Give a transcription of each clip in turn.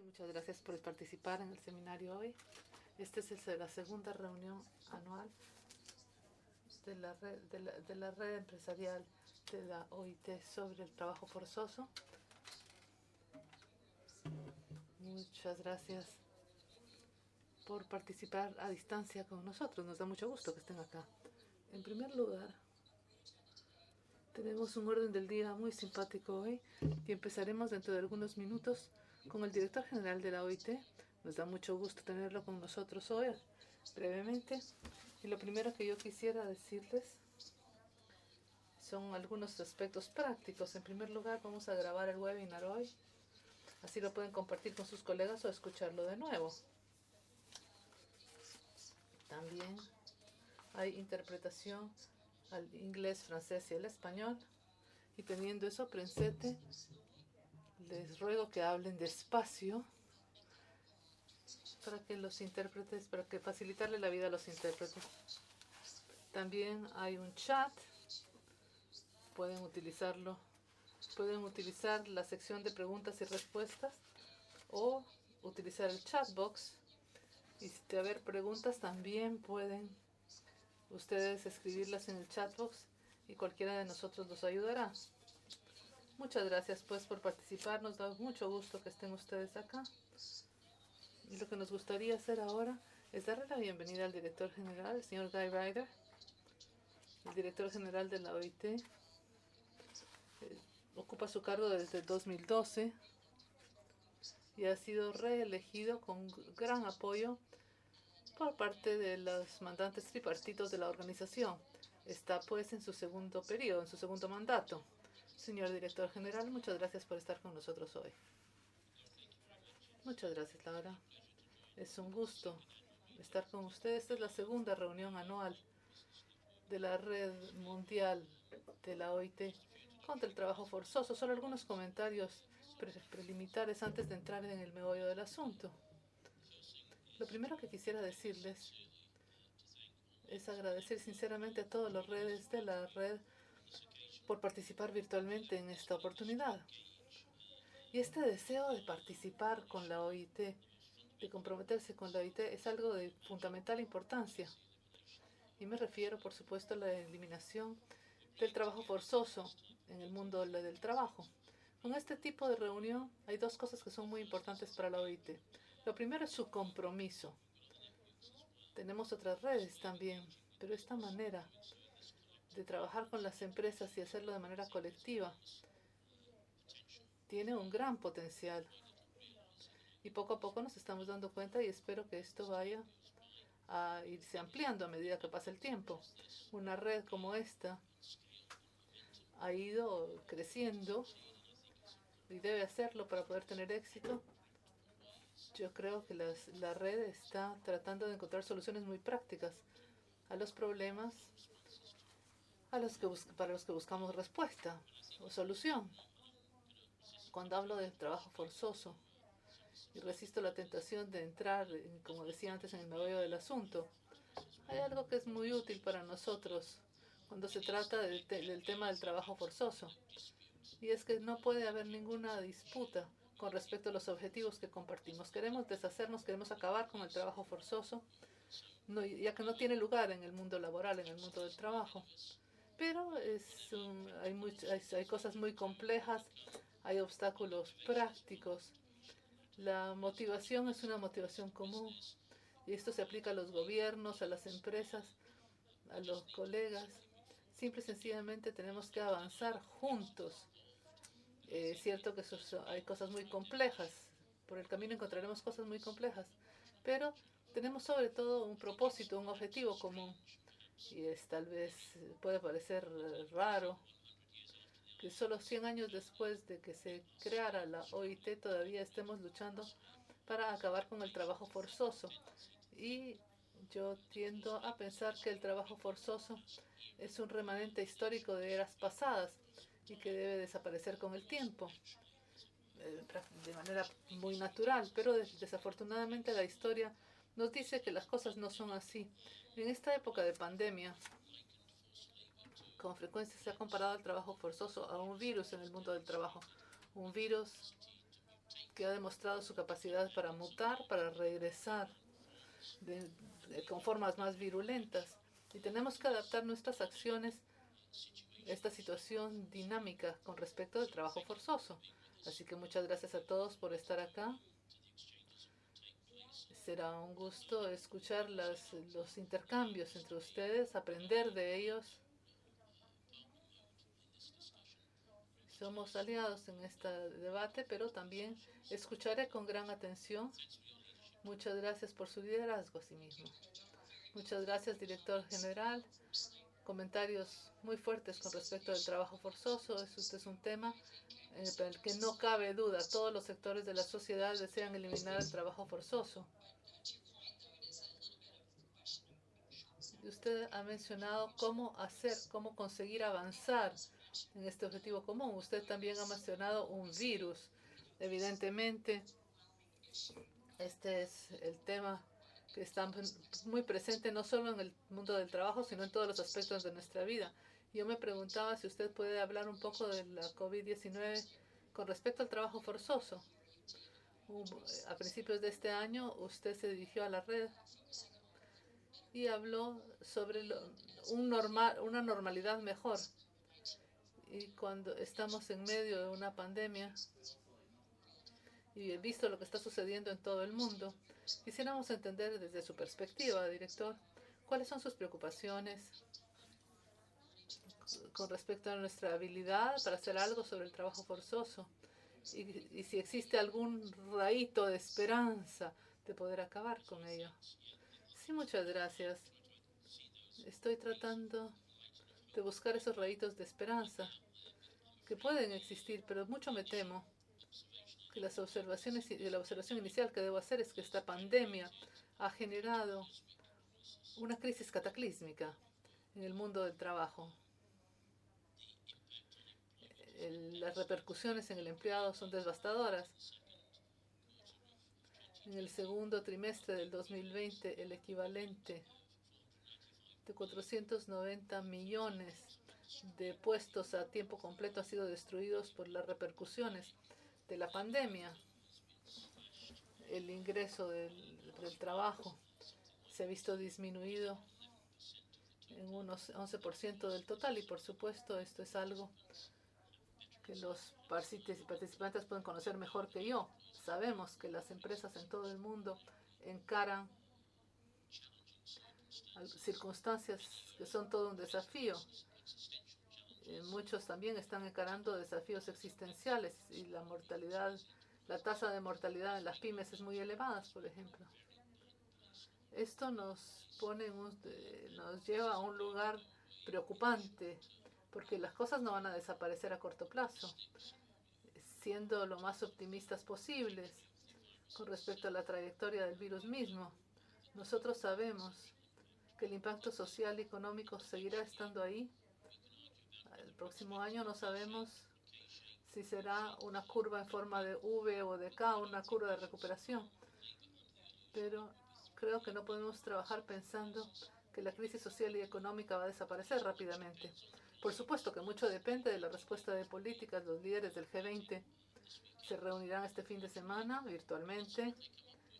Muchas gracias por participar en el seminario hoy. Esta es la segunda reunión anual de la red empresarial de la OIT sobre el trabajo forzoso. Muchas gracias por participar a distancia con nosotros. Nos da mucho gusto que estén acá. En primer lugar, tenemos un orden del día muy simpático hoy y empezaremos dentro de algunos minutos con el director general de la OIT. Nos da mucho gusto tenerlo con nosotros hoy, brevemente. Y lo primero que yo quisiera decirles son algunos aspectos prácticos. En primer lugar, vamos a grabar el webinar hoy. Así lo pueden compartir con sus colegas o escucharlo de nuevo. También hay interpretación al inglés, francés y al español. Y teniendo eso presente, les ruego que hablen despacio para que facilitarle la vida a los intérpretes. También hay un chat. Pueden utilizarlo. Pueden utilizar la sección de preguntas y respuestas o utilizar el chat box. Y si te haber preguntas, también pueden ustedes escribirlas en el chat box y cualquiera de nosotros los ayudará. Muchas gracias pues por participar. Nos da mucho gusto que estén ustedes acá. Y lo que nos gustaría hacer ahora es darle la bienvenida al director general, el señor Guy Ryder, el director general de la OIT. Ocupa su cargo desde 2012 y ha sido reelegido con gran apoyo por parte de los mandantes tripartitos de la organización. Está pues en su segundo periodo, en su segundo mandato. Señor director general, muchas gracias por estar con nosotros hoy. Muchas gracias, Laura. Es un gusto estar con ustedes. Esta es la segunda reunión anual de la red mundial de la OIT contra el trabajo forzoso. Solo algunos comentarios preliminares antes de entrar en el meollo del asunto. Lo primero que quisiera decirles es agradecer sinceramente a todas las redes de la red por participar virtualmente en esta oportunidad. Y este deseo de participar con la OIT, de comprometerse con la OIT, es algo de fundamental importancia. Y me refiero, por supuesto, a la eliminación del trabajo forzoso en el mundo del trabajo. Con este tipo de reunión hay dos cosas que son muy importantes para la OIT. Lo primero es su compromiso. Tenemos otras redes también, pero esta manera de trabajar con las empresas y hacerlo de manera colectiva tiene un gran potencial. Y poco a poco nos estamos dando cuenta y espero que esto vaya a irse ampliando a medida que pasa el tiempo. Una red como esta ha ido creciendo y debe hacerlo para poder tener éxito. Yo creo que la red está tratando de encontrar soluciones muy prácticas a los problemas para los que buscamos respuesta o solución. Cuando hablo de trabajo forzoso y resisto la tentación de entrar, como decía antes, en el meollo del asunto, hay algo que es muy útil para nosotros cuando se trata del tema del trabajo forzoso. Y es que no puede haber ninguna disputa con respecto a los objetivos que compartimos. Queremos deshacernos, queremos acabar con el trabajo forzoso, ya que no tiene lugar en el mundo laboral, en el mundo del trabajo. Pero hay cosas muy complejas, hay obstáculos prácticos. La motivación es una motivación común y esto se aplica a los gobiernos, a las empresas, a los colegas. Simple y sencillamente tenemos que avanzar juntos. Es cierto que hay cosas muy complejas. Por el camino encontraremos cosas muy complejas. Pero tenemos sobre todo un propósito, un objetivo común. Y tal vez puede parecer raro que solo 100 años después de que se creara la OIT todavía estemos luchando para acabar con el trabajo forzoso. Y yo tiendo a pensar que el trabajo forzoso es un remanente histórico de eras pasadas y que debe desaparecer con el tiempo de manera muy natural, pero desafortunadamente la historia nos dice que las cosas no son así. En esta época de pandemia, con frecuencia se ha comparado el trabajo forzoso a un virus en el mundo del trabajo, un virus que ha demostrado su capacidad para mutar, para regresar con formas más virulentas. Y tenemos que adaptar nuestras acciones a esta situación dinámica con respecto al trabajo forzoso. Así que muchas gracias a todos por estar acá. Será un gusto escuchar los intercambios entre ustedes, aprender de ellos. Somos aliados en este debate, pero también escucharé con gran atención. Muchas gracias por su liderazgo a sí mismo. Muchas gracias, director general. Comentarios muy fuertes con respecto al trabajo forzoso. Este es un tema en el que no cabe duda. Todos los sectores de la sociedad desean eliminar el trabajo forzoso. Y usted ha mencionado cómo conseguir avanzar en este objetivo común. Usted también ha mencionado un virus. Evidentemente, este es el tema que está muy presente no solo en el mundo del trabajo, sino en todos los aspectos de nuestra vida. Yo me preguntaba si usted puede hablar un poco de la COVID-19 con respecto al trabajo forzoso. A principios de este año, usted se dirigió a la red y habló sobre una normalidad mejor. Y cuando estamos en medio de una pandemia y he visto lo que está sucediendo en todo el mundo, quisiéramos entender desde su perspectiva, director, cuáles son sus preocupaciones con respecto a nuestra habilidad para hacer algo sobre el trabajo forzoso y si existe algún rayito de esperanza de poder acabar con ello. Sí, muchas gracias. Estoy tratando de buscar esos rayitos de esperanza que pueden existir, pero mucho me temo que la observación inicial que debo hacer es que esta pandemia ha generado una crisis cataclísmica en el mundo del trabajo. Las repercusiones en el empleado son devastadoras. En el segundo trimestre del 2020, el equivalente de 490 millones de puestos a tiempo completo han sido destruidos por las repercusiones de la pandemia. El ingreso del trabajo se ha visto disminuido en unos 11% del total y por supuesto esto es algo que los participantes pueden conocer mejor que yo. Sabemos que las empresas en todo el mundo encaran circunstancias que son todo un desafío. Muchos también están encarando desafíos existenciales y la tasa de mortalidad en las pymes es muy elevada, por ejemplo. Esto nos lleva a un lugar preocupante porque las cosas no van a desaparecer a corto plazo. Siendo lo más optimistas posibles con respecto a la trayectoria del virus mismo, nosotros sabemos que el impacto social y económico seguirá estando ahí. El próximo año no sabemos si será una curva en forma de V o de K, una curva de recuperación. Pero creo que no podemos trabajar pensando que la crisis social y económica va a desaparecer rápidamente. Por supuesto que mucho depende de la respuesta de políticas. Los líderes del G20 se reunirán este fin de semana virtualmente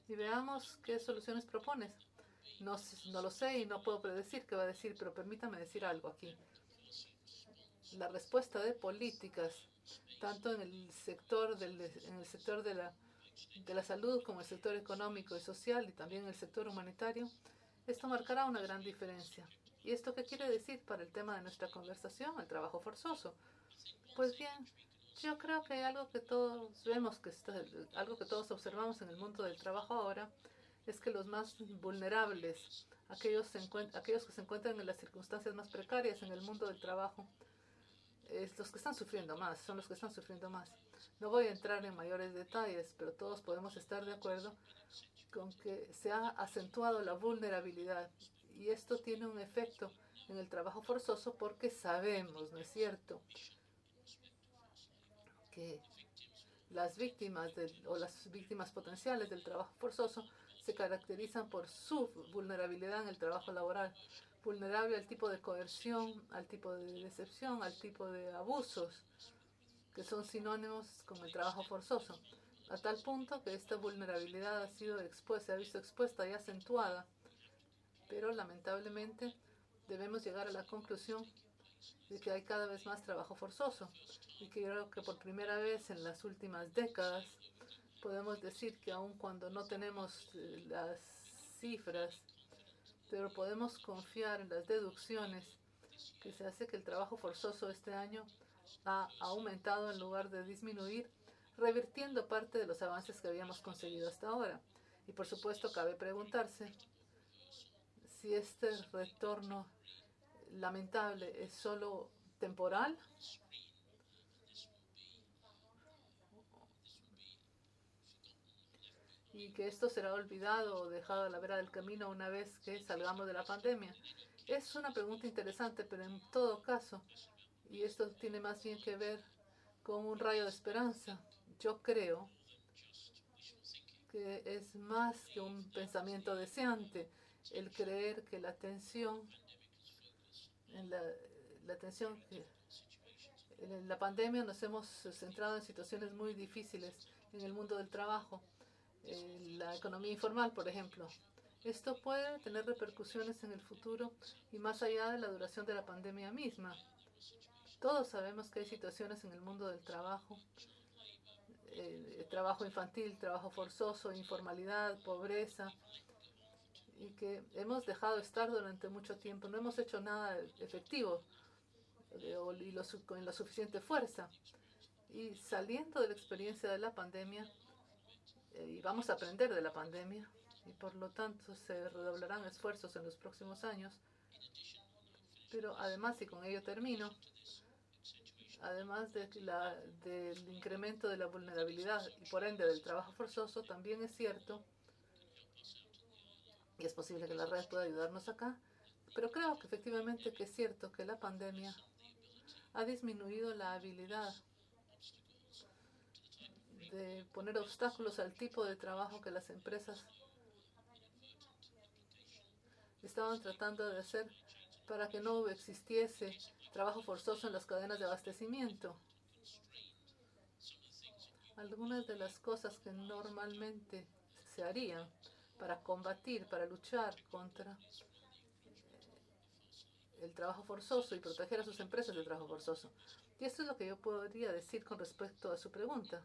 y veamos qué soluciones propones. No lo sé y no puedo predecir qué va a decir, pero permítame decir algo aquí. La respuesta de políticas, tanto en el sector de la salud como en el sector económico y social y también en el sector humanitario, esto marcará una gran diferencia. ¿Y esto qué quiere decir para el tema de nuestra conversación, el trabajo forzoso? Pues bien, yo creo que hay algo que todos vemos, algo que todos observamos en el mundo del trabajo ahora, es que los más vulnerables, aquellos que se encuentran en las circunstancias más precarias en el mundo del trabajo, los que están sufriendo más, son los que están sufriendo más. No voy a entrar en mayores detalles, pero todos podemos estar de acuerdo con que se ha acentuado la vulnerabilidad y esto tiene un efecto en el trabajo forzoso porque sabemos, ¿no es cierto?, que las víctimas las víctimas potenciales del trabajo forzoso se caracterizan por su vulnerabilidad en el trabajo laboral, vulnerable al tipo de coerción, al tipo de decepción, al tipo de abusos que son sinónimos con el trabajo forzoso. a tal punto que esta vulnerabilidad se ha visto expuesta y acentuada. Pero lamentablemente debemos llegar a la conclusión de que hay cada vez más trabajo forzoso y que creo que por primera vez en las últimas décadas podemos decir que aun cuando no tenemos las cifras, pero podemos confiar en las deducciones que se hace que el trabajo forzoso este año ha aumentado en lugar de disminuir, revirtiendo parte de los avances que habíamos conseguido hasta ahora. Y por supuesto cabe preguntarse si este retorno lamentable es solo temporal y que esto será olvidado o dejado a la vera del camino una vez que salgamos de la pandemia. Es una pregunta interesante, pero en todo caso, y esto tiene más bien que ver con un rayo de esperanza, yo creo que es más que un pensamiento deseante el creer que la tensión en la pandemia nos hemos centrado en situaciones muy difíciles en el mundo del trabajo, la economía informal, por ejemplo. Esto puede tener repercusiones en el futuro y más allá de la duración de la pandemia misma. Todos sabemos que hay situaciones en el mundo del trabajo, trabajo infantil, trabajo forzoso, informalidad, pobreza, y que hemos dejado estar durante mucho tiempo. No hemos hecho nada efectivo con la suficiente fuerza. Y saliendo de la experiencia de la pandemia, y vamos a aprender de la pandemia, y por lo tanto se redoblarán esfuerzos en los próximos años. Pero además, y con ello termino, además del incremento de la vulnerabilidad y por ende del trabajo forzoso, también es cierto, y es posible que la red pueda ayudarnos acá, pero creo que efectivamente que es cierto que la pandemia ha disminuido la habilidad de poner obstáculos al tipo de trabajo que las empresas estaban tratando de hacer para que no existiese trabajo forzoso en las cadenas de abastecimiento. Algunas de las cosas que normalmente se harían para combatir, para luchar contra el trabajo forzoso y proteger a sus empresas del trabajo forzoso. Y esto es lo que yo podría decir con respecto a su pregunta.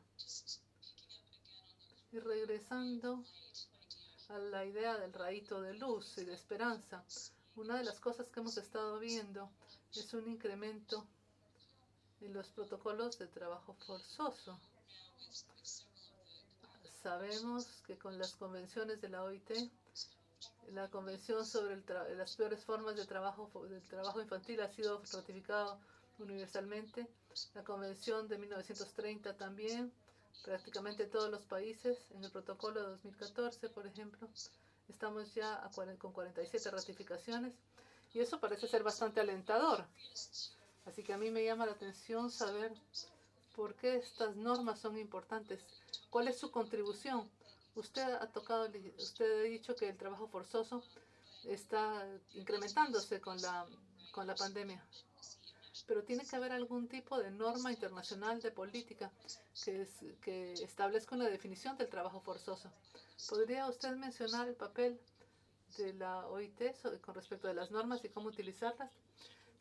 Y regresando a la idea del rayito de luz y de esperanza, una de las cosas que hemos estado viendo es un incremento en los protocolos de trabajo forzoso. Sabemos que con las convenciones de la OIT, la convención sobre las peores formas del trabajo infantil ha sido ratificada universalmente. La convención de 1930 también, prácticamente todos los países. En el protocolo de 2014, por ejemplo, estamos ya con 47 ratificaciones y eso parece ser bastante alentador. Así que a mí me llama la atención saber por qué estas normas son importantes. ¿Cuál es su contribución? Usted ha dicho que el trabajo forzoso está incrementándose con la pandemia. Pero tiene que haber algún tipo de norma internacional de política que establezca una definición del trabajo forzoso. ¿Podría usted mencionar el papel de la OIT con respecto a las normas y cómo utilizarlas?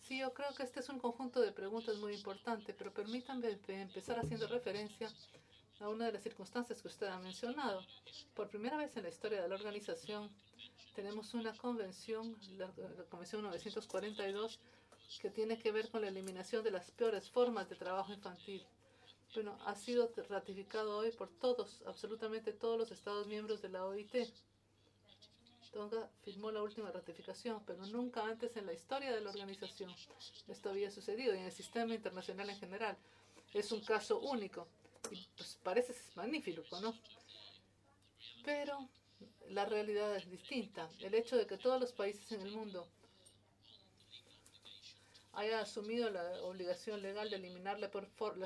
Sí, yo creo que este es un conjunto de preguntas muy importante, pero permítanme empezar haciendo referencia a una de las circunstancias que usted ha mencionado. Por primera vez en la historia de la organización, tenemos una convención, la Convención 942, que tiene que ver con la eliminación de las peores formas de trabajo infantil. Bueno, ha sido ratificado hoy por todos, absolutamente todos los Estados miembros de la OIT. Tonga firmó la última ratificación, pero nunca antes en la historia de la organización esto había sucedido y en el sistema internacional en general. Es un caso único y pues parece magnífico, ¿no? Pero la realidad es distinta. El hecho de que todos los países en el mundo haya asumido la obligación legal de eliminar las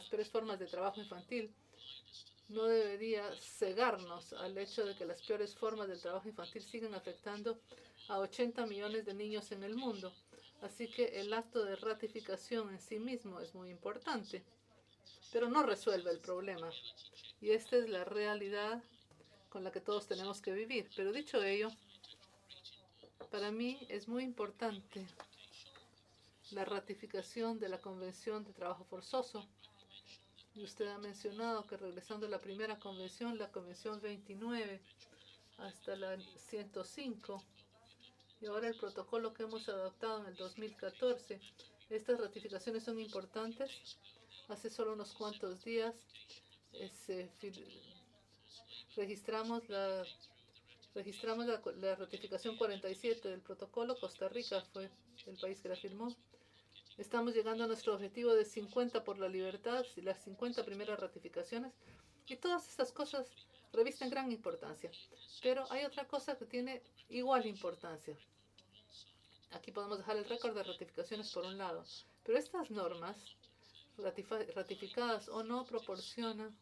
peores formas de trabajo infantil no debería cegarnos al hecho de que las peores formas del trabajo infantil siguen afectando a 80 millones de niños en el mundo. Así que el acto de ratificación en sí mismo es muy importante. pero no resuelve el problema. Y esta es la realidad con la que todos tenemos que vivir. Pero dicho ello, para mí es muy importante la ratificación de la Convención de Trabajo Forzoso. Y usted ha mencionado que regresando a la primera convención, la Convención 29 hasta la 105, y ahora el protocolo que hemos adoptado en el 2014, estas ratificaciones son importantes. Hace solo unos cuantos días registramos la ratificación 47 del protocolo. Costa Rica fue el país que la firmó. Estamos llegando a nuestro objetivo de 50 por la libertad y las 50 primeras ratificaciones. Y todas estas cosas revisten gran importancia. Pero hay otra cosa que tiene igual importancia. Aquí podemos dejar el récord de ratificaciones por un lado. Pero estas normas, ratificadas o no, proporcionan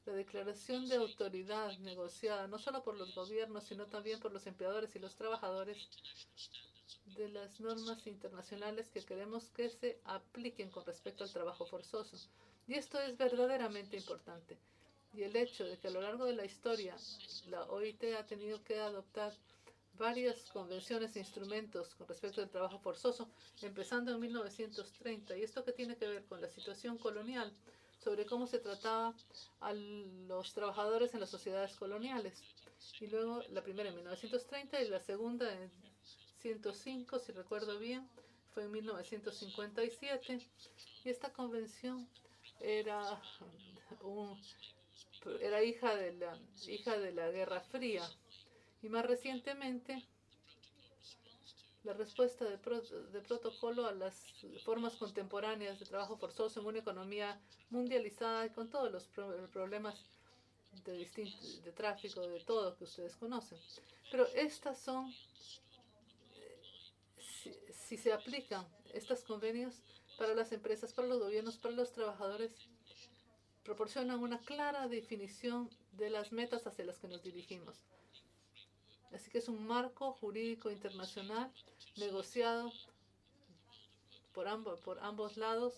la declaración de autoridad negociada no solo por los gobiernos, sino también por los empleadores y los trabajadores de las normas internacionales que queremos que se apliquen con respecto al trabajo forzoso. Y esto es verdaderamente importante. Y el hecho de que a lo largo de la historia la OIT ha tenido que adoptar varias convenciones e instrumentos con respecto al trabajo forzoso, empezando en 1930. Y esto que tiene que ver con la situación colonial, sobre cómo se trataba a los trabajadores en las sociedades coloniales. Y luego la primera en 1930 y la segunda en 105, si recuerdo bien, fue en 1957. Y esta convención era, era hija de la Guerra Fría. Y más recientemente, la respuesta de protocolo a las formas contemporáneas de trabajo forzoso en una economía mundializada y con todos los problemas de tráfico, de todo que ustedes conocen. Pero estas son, si se aplican estos convenios para las empresas, para los gobiernos, para los trabajadores, proporcionan una clara definición de las metas hacia las que nos dirigimos. Así que es un marco jurídico internacional negociado por ambos lados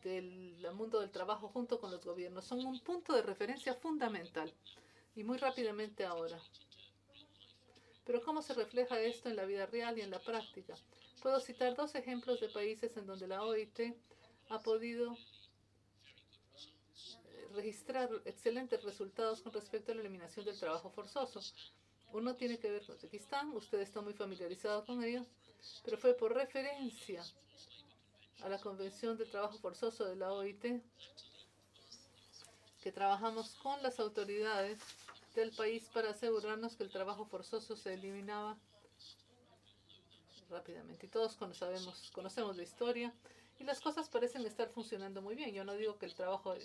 del mundo del trabajo junto con los gobiernos. Son un punto de referencia fundamental. Y muy rápidamente ahora. Pero ¿cómo se refleja esto en la vida real y en la práctica? Puedo citar dos ejemplos de países en donde la OIT ha podido registrar excelentes resultados con respecto a la eliminación del trabajo forzoso. Uno tiene que ver con Uzbekistán, usted está muy familiarizado con ello, pero fue por referencia a la Convención del Trabajo Forzoso de la OIT que trabajamos con las autoridades del país para asegurarnos que el trabajo forzoso se eliminaba rápidamente. Y todos conocemos la historia y las cosas parecen estar funcionando muy bien. Yo no digo que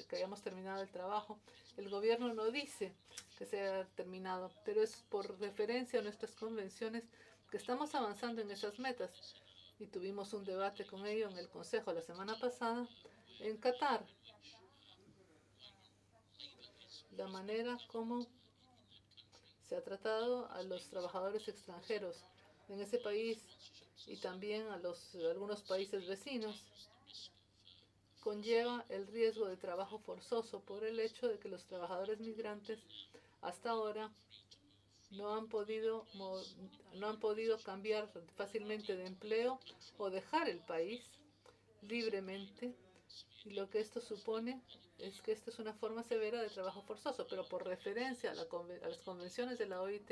que hayamos terminado el trabajo. El gobierno no dice que se haya terminado, pero es por referencia a nuestras convenciones que estamos avanzando en esas metas. Y tuvimos un debate con ello en el Consejo la semana pasada en Qatar. La manera como se ha tratado a los trabajadores extranjeros en ese país y también a algunos países vecinos conlleva el riesgo de trabajo forzoso por el hecho de que los trabajadores migrantes hasta ahora no han podido cambiar fácilmente de empleo o dejar el país libremente. Y lo que esto supone es que esta es una forma severa de trabajo forzoso, pero por referencia a las convenciones de la OIT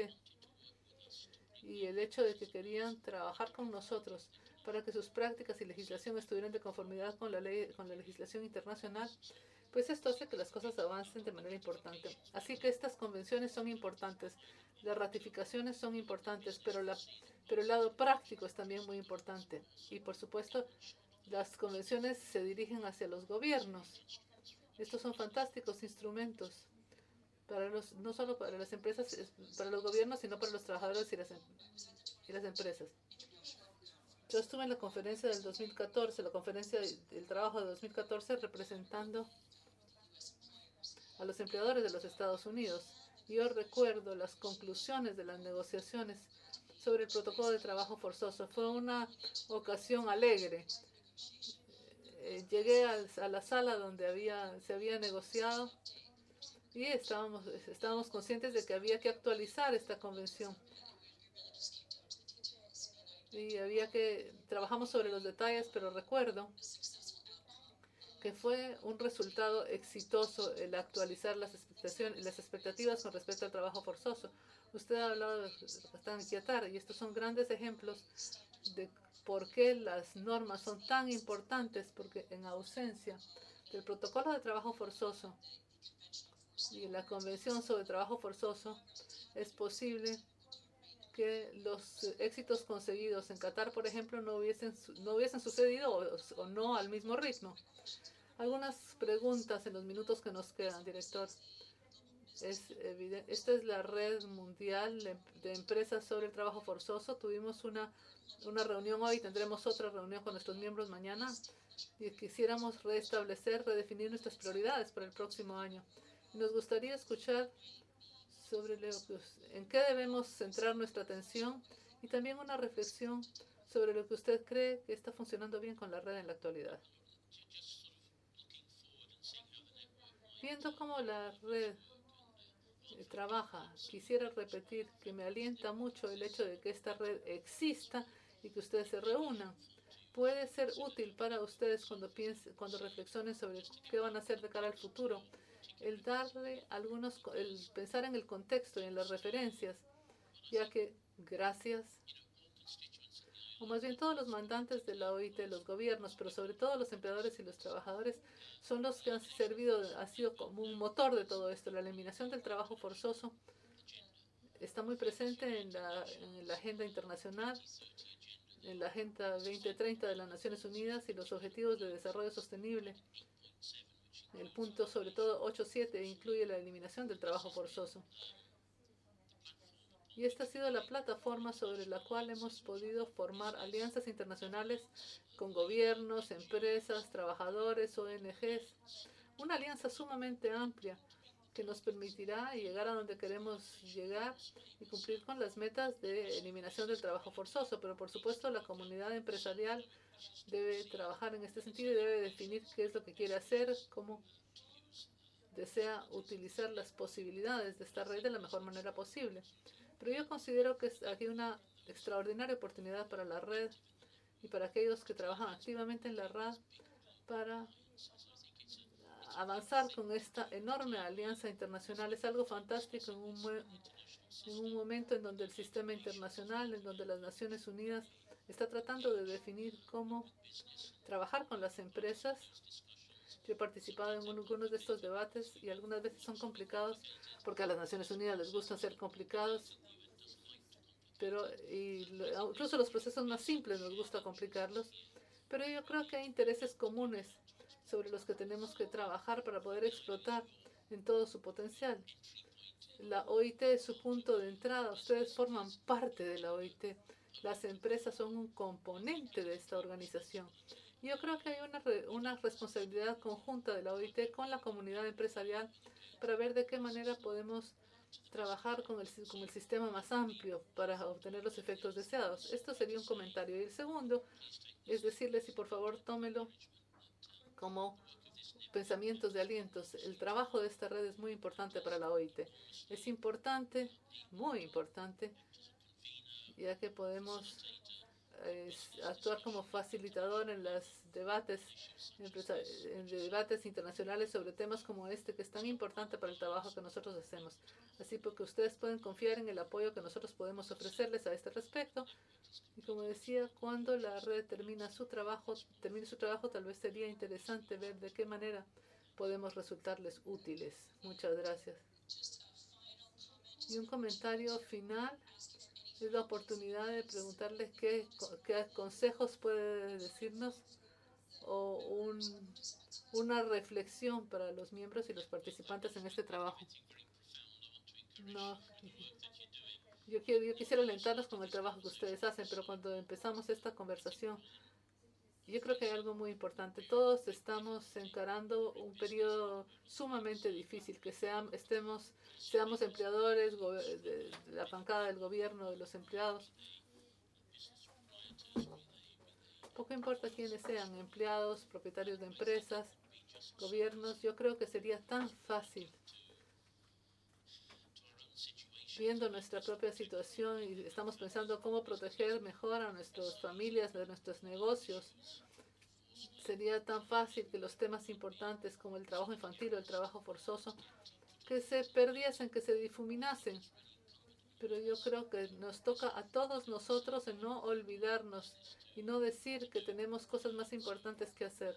y el hecho de que querían trabajar con nosotros para que sus prácticas y legislación estuvieran de conformidad con la legislación internacional, pues esto hace que las cosas avancen de manera importante. Así que estas convenciones son importantes, las ratificaciones son importantes, pero el lado práctico es también muy importante. Y por supuesto, las convenciones se dirigen hacia los gobiernos. Estos son fantásticos instrumentos no solo para las empresas, para los gobiernos, sino para los trabajadores y las empresas. Yo estuve en la conferencia del 2014, la conferencia del trabajo de 2014, representando a los empleadores de los Estados Unidos. Yo recuerdo las conclusiones de las negociaciones sobre el protocolo de trabajo forzoso. Fue una ocasión alegre. llegué a la sala donde se había negociado y estábamos conscientes de que había que actualizar esta convención. Y trabajamos sobre los detalles, pero recuerdo que fue un resultado exitoso el actualizar las expectativas con respecto al trabajo forzoso. Usted ha hablado de Ratan Kietar y estos son grandes ejemplos de por qué las normas son tan importantes, porque en ausencia del protocolo de trabajo forzoso y la convención sobre trabajo forzoso es posible que los éxitos conseguidos en Qatar, por ejemplo, no hubiesen sucedido o no al mismo ritmo. Algunas preguntas en los minutos que nos quedan, director. Esta es la red mundial de empresas sobre el trabajo forzoso. Tuvimos una reunión hoy, tendremos otra reunión con nuestros miembros mañana y quisiéramos redefinir nuestras prioridades para el próximo año. Nos gustaría escuchar sobre en qué debemos centrar nuestra atención y también una reflexión sobre lo que usted cree que está funcionando bien con la red en la actualidad. Viendo cómo la red trabaja, quisiera repetir que me alienta mucho el hecho de que esta red exista y que ustedes se reúnan. Puede ser útil para ustedes cuando reflexionen sobre qué van a hacer de cara al futuro. El pensar en el contexto y en las referencias, ya que gracias, o más bien todos los mandantes de la OIT, los gobiernos, pero sobre todo los empleadores y los trabajadores, son los que ha sido como un motor de todo esto. La eliminación del trabajo forzoso está muy presente en la agenda internacional, en la Agenda 2030 de las Naciones Unidas y los Objetivos de Desarrollo Sostenible. El punto, sobre todo 8.7, incluye la eliminación del trabajo forzoso. Y esta ha sido la plataforma sobre la cual hemos podido formar alianzas internacionales con gobiernos, empresas, trabajadores, ONGs. Una alianza sumamente amplia que nos permitirá llegar a donde queremos llegar y cumplir con las metas de eliminación del trabajo forzoso. Pero por supuesto la comunidad empresarial debe trabajar en este sentido y debe definir qué es lo que quiere hacer, cómo desea utilizar las posibilidades de esta red de la mejor manera posible. Pero yo considero que es aquí una extraordinaria oportunidad para la red y para aquellos que trabajan activamente en la red para avanzar con esta enorme alianza internacional. Es algo fantástico en un momento en donde el sistema internacional, en donde las Naciones Unidas está tratando de definir cómo trabajar con las empresas. Yo he participado en algunos de estos debates y algunas veces son complicados porque a las Naciones Unidas les gusta ser complicados, pero incluso los procesos más simples nos gusta complicarlos. Pero yo creo que hay intereses comunes sobre los que tenemos que trabajar para poder explotar en todo su potencial. La OIT es su punto de entrada. Ustedes forman parte de la OIT. Las empresas son un componente de esta organización. Yo creo que hay una responsabilidad conjunta de la OIT con la comunidad empresarial para ver de qué manera podemos trabajar con el sistema más amplio para obtener los efectos deseados. Esto sería un comentario. Y el segundo es decirles, y por favor tómelo como pensamientos de alientos. El trabajo de esta red es muy importante para la OIT. Es importante, muy importante, ya que podemos actuar como facilitador en los debates internacionales sobre temas como este, que es tan importante para el trabajo que nosotros hacemos. Así porque ustedes pueden confiar en el apoyo que nosotros podemos ofrecerles a este respecto. Y como decía, cuando la red termine su trabajo, tal vez sería interesante ver de qué manera podemos resultarles útiles. Muchas gracias. Y un comentario final. Es la oportunidad de preguntarles qué consejos puede decirnos o una reflexión para los miembros y los participantes en este trabajo. No, yo quisiera alentarlos con el trabajo que ustedes hacen, pero cuando empezamos esta conversación, yo creo que hay algo muy importante. Todos estamos encarando un periodo sumamente difícil, que seamos empleadores, de la bancada del gobierno, de los empleados. Poco importa quiénes sean, empleados, propietarios de empresas, gobiernos, yo creo que sería tan fácil, viendo nuestra propia situación y estamos pensando cómo proteger mejor a nuestras familias, de nuestros negocios. Sería tan fácil que los temas importantes como el trabajo infantil o el trabajo forzoso, que se perdiesen, que se difuminasen. Pero yo creo que nos toca a todos nosotros en no olvidarnos y no decir que tenemos cosas más importantes que hacer.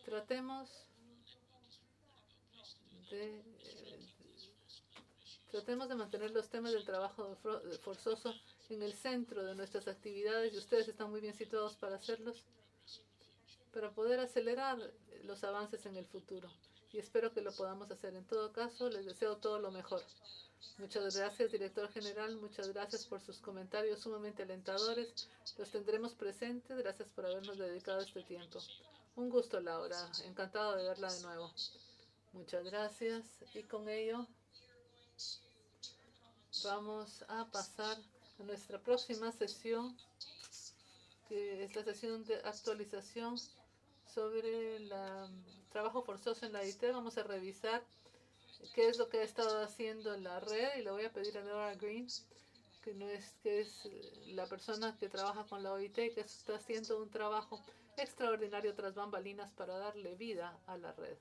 Tratemos de Tratemos de mantener los temas del trabajo forzoso en el centro de nuestras actividades y ustedes están muy bien situados para hacerlos, para poder acelerar los avances en el futuro. Y espero que lo podamos hacer. En todo caso, les deseo todo lo mejor. Muchas gracias, director general. Muchas gracias por sus comentarios sumamente alentadores. Los tendremos presentes. Gracias por habernos dedicado este tiempo. Un gusto, Laura. Encantado de verla de nuevo. Muchas gracias. Y con ello vamos a pasar a nuestra próxima sesión, que es la sesión de actualización sobre el trabajo forzoso en la IT. Vamos a revisar qué es lo que ha estado haciendo en la red y le voy a pedir a Laura Green, que es la persona que trabaja con la OIT, que está haciendo un trabajo extraordinario tras bambalinas para darle vida a la red.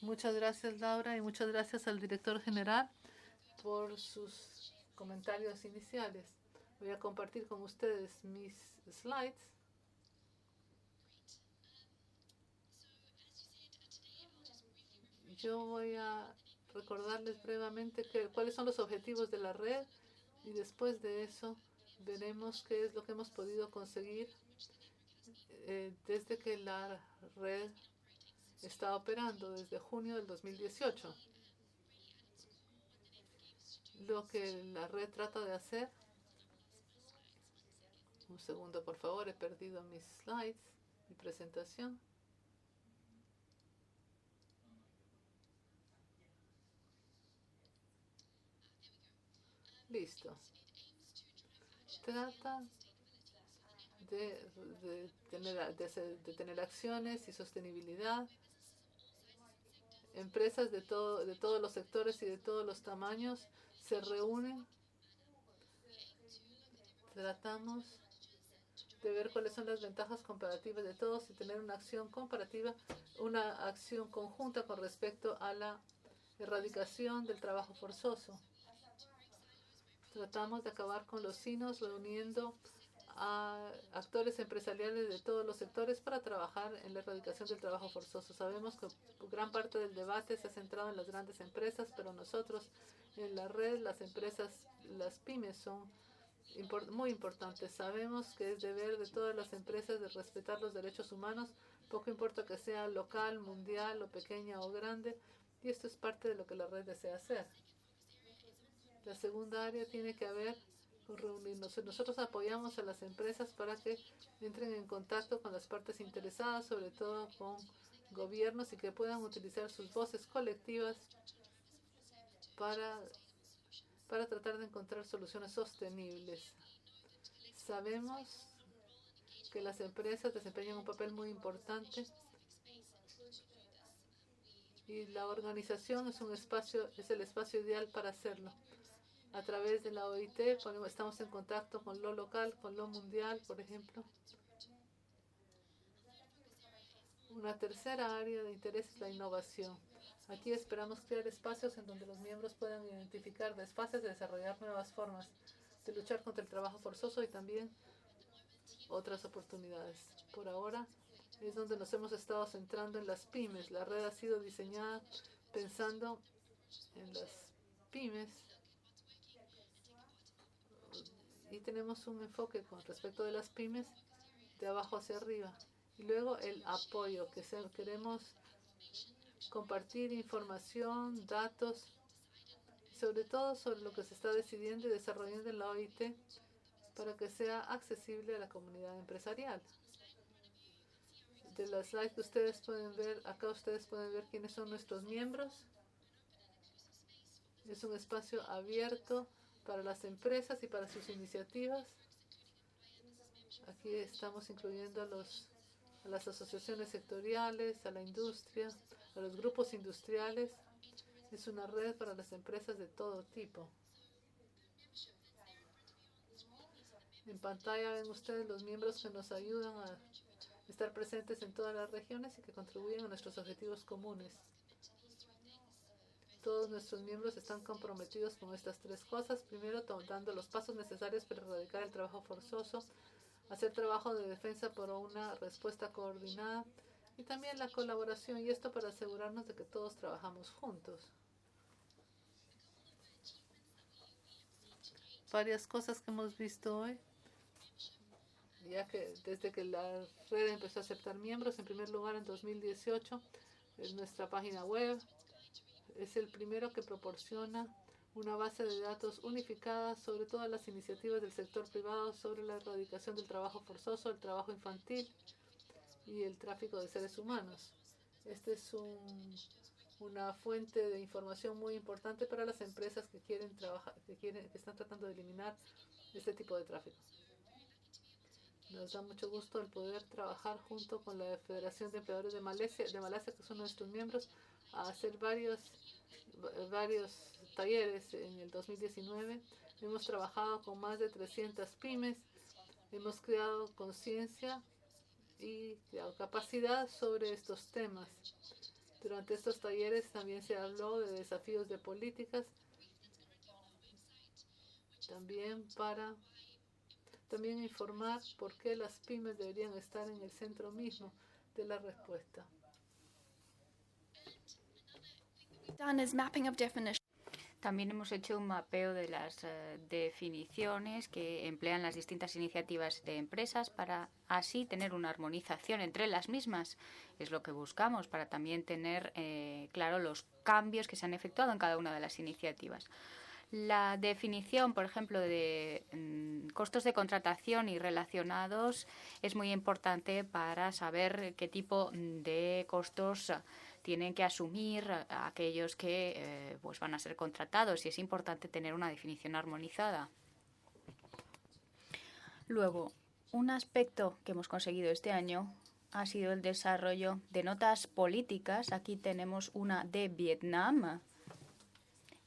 Muchas gracias, Laura, y muchas gracias al director general por sus comentarios iniciales. Voy a compartir con ustedes mis slides. Yo voy a recordarles brevemente cuáles son los objetivos de la red y después de eso veremos qué es lo que hemos podido conseguir desde que la red está operando, desde junio del 2018. Lo que la red trata de hacer. Un segundo, por favor, he perdido mis slides, mi presentación. Listo. Trata de tener acciones y sostenibilidad. Empresas de todos los sectores y de todos los tamaños se reúnen. Tratamos de ver cuáles son las ventajas comparativas de todos y tener una acción comparativa, una acción conjunta con respecto a la erradicación del trabajo forzoso. Tratamos de acabar con los sinos reuniendo a actores empresariales de todos los sectores para trabajar en la erradicación del trabajo forzoso. Sabemos que gran parte del debate se ha centrado en las grandes empresas, pero nosotros en la red, las empresas, las pymes son muy importantes. Sabemos que es deber de todas las empresas de respetar los derechos humanos, poco importa que sea local, mundial o pequeña o grande, y esto es parte de lo que la red desea hacer. La segunda área tiene que ver con reunirnos. Nosotros apoyamos a las empresas para que entren en contacto con las partes interesadas, sobre todo con gobiernos, y que puedan utilizar sus voces colectivas para tratar de encontrar soluciones sostenibles. Sabemos que las empresas desempeñan un papel muy importante y la organización es el espacio ideal para hacerlo. A través de la OIT estamos en contacto con lo local, con lo mundial, por ejemplo. Una tercera área de interés es la innovación. Aquí esperamos crear espacios en donde los miembros puedan identificar desfases de desarrollar nuevas formas de luchar contra el trabajo forzoso y también otras oportunidades. Por ahora es donde nos hemos estado centrando en las pymes. La red ha sido diseñada pensando en las pymes y tenemos un enfoque con respecto de las pymes de abajo hacia arriba. Y luego el apoyo, queremos compartir información, datos, sobre todo sobre lo que se está decidiendo y desarrollando en la OIT para que sea accesible a la comunidad empresarial. De la slide que ustedes pueden ver, acá ustedes pueden ver quiénes son nuestros miembros. Es un espacio abierto para las empresas y para sus iniciativas. Aquí estamos incluyendo a las asociaciones sectoriales, a la industria, a los grupos industriales. Es una red para las empresas de todo tipo. En pantalla ven ustedes los miembros que nos ayudan a estar presentes en todas las regiones y que contribuyen a nuestros objetivos comunes. Todos nuestros miembros están comprometidos con estas tres cosas. Primero, dando los pasos necesarios para erradicar el trabajo forzoso, hacer trabajo de defensa por una respuesta coordinada y también la colaboración, y esto para asegurarnos de que todos trabajamos juntos. Varias cosas que hemos visto hoy, ya que desde que la red empezó a aceptar miembros, en primer lugar en 2018, en nuestra página web es el primero que proporciona una base de datos unificada sobre todas las iniciativas del sector privado sobre la erradicación del trabajo forzoso, el trabajo infantil y el tráfico de seres humanos. Este es una fuente de información muy importante para las empresas que quieren trabajar, que están tratando de eliminar este tipo de tráfico. Nos da mucho gusto el poder trabajar junto con la Federación de Empleadores de Malasia, que son nuestros miembros, a hacer varios talleres en el 2019. Hemos trabajado con más de 300 pymes, hemos creado conciencia y creado capacidad sobre estos temas. Durante estos talleres también se habló de desafíos de políticas, también informar por qué las pymes deberían estar en el centro mismo de la respuesta. También hemos hecho un mapeo de las definiciones que emplean las distintas iniciativas de empresas para así tener una armonización entre las mismas. Es lo que buscamos para también tener claro los cambios que se han efectuado en cada una de las iniciativas. La definición, por ejemplo, de costos de contratación y relacionados es muy importante para saber qué tipo de costos tienen que asumir aquellos que pues van a ser contratados, y es importante tener una definición armonizada. Luego, un aspecto que hemos conseguido este año ha sido el desarrollo de notas políticas. Aquí tenemos una de Vietnam.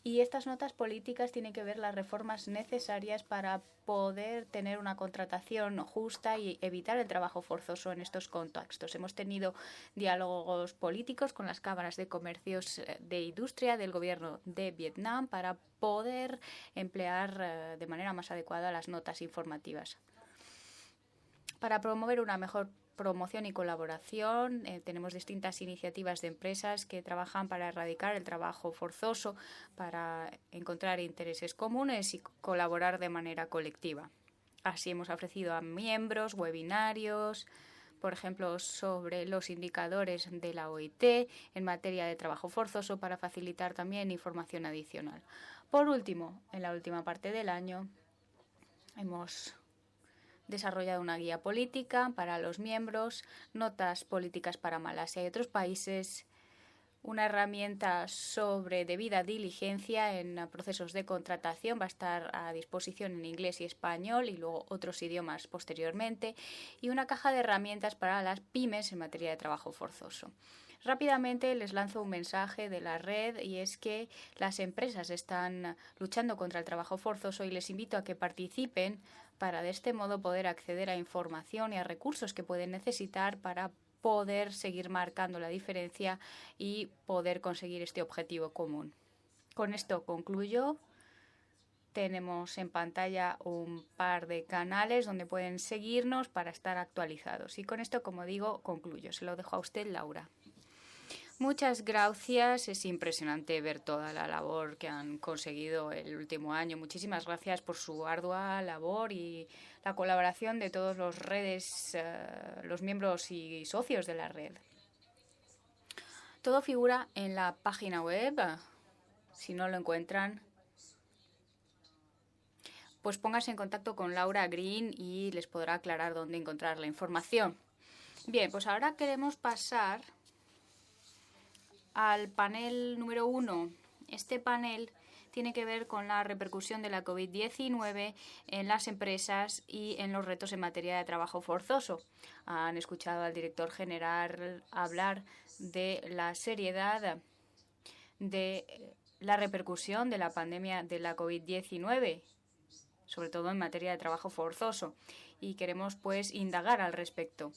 Y estas notas políticas tienen que ver las reformas necesarias para poder tener una contratación justa y evitar el trabajo forzoso en estos contextos. Hemos tenido diálogos políticos con las cámaras de comercios de industria del gobierno de Vietnam para poder emplear de manera más adecuada las notas informativas. Para promover una mejor promoción y colaboración, tenemos distintas iniciativas de empresas que trabajan para erradicar el trabajo forzoso, para encontrar intereses comunes y colaborar de manera colectiva. Así hemos ofrecido a miembros webinarios, por ejemplo, sobre los indicadores de la OIT en materia de trabajo forzoso para facilitar también información adicional. Por último, en la última parte del año, hemos desarrollado una guía política para los miembros, notas políticas para Malasia y otros países, una herramienta sobre debida diligencia en procesos de contratación, va a estar a disposición en inglés y español y luego otros idiomas posteriormente, y una caja de herramientas para las pymes en materia de trabajo forzoso. Rápidamente les lanzo un mensaje de la red, y es que las empresas están luchando contra el trabajo forzoso y les invito a que participen para de este modo poder acceder a información y a recursos que pueden necesitar para poder seguir marcando la diferencia y poder conseguir este objetivo común. Con esto concluyo. Tenemos en pantalla un par de canales donde pueden seguirnos para estar actualizados. Y con esto, como digo, concluyo. Se lo dejo a usted, Laura. Muchas gracias. Es impresionante ver toda la labor que han conseguido el último año. Muchísimas gracias por su ardua labor y la colaboración de todos los redes, los miembros y socios de la red. Todo figura en la página web. Si no lo encuentran, pues pónganse en contacto con Laura Green y les podrá aclarar dónde encontrar la información. Bien, pues ahora queremos pasar al panel número 1. Este panel tiene que ver con la repercusión de la COVID-19 en las empresas y en los retos en materia de trabajo forzoso. Han escuchado al director general hablar de la seriedad de la repercusión de la pandemia de la COVID-19, sobre todo en materia de trabajo forzoso, y queremos pues indagar al respecto.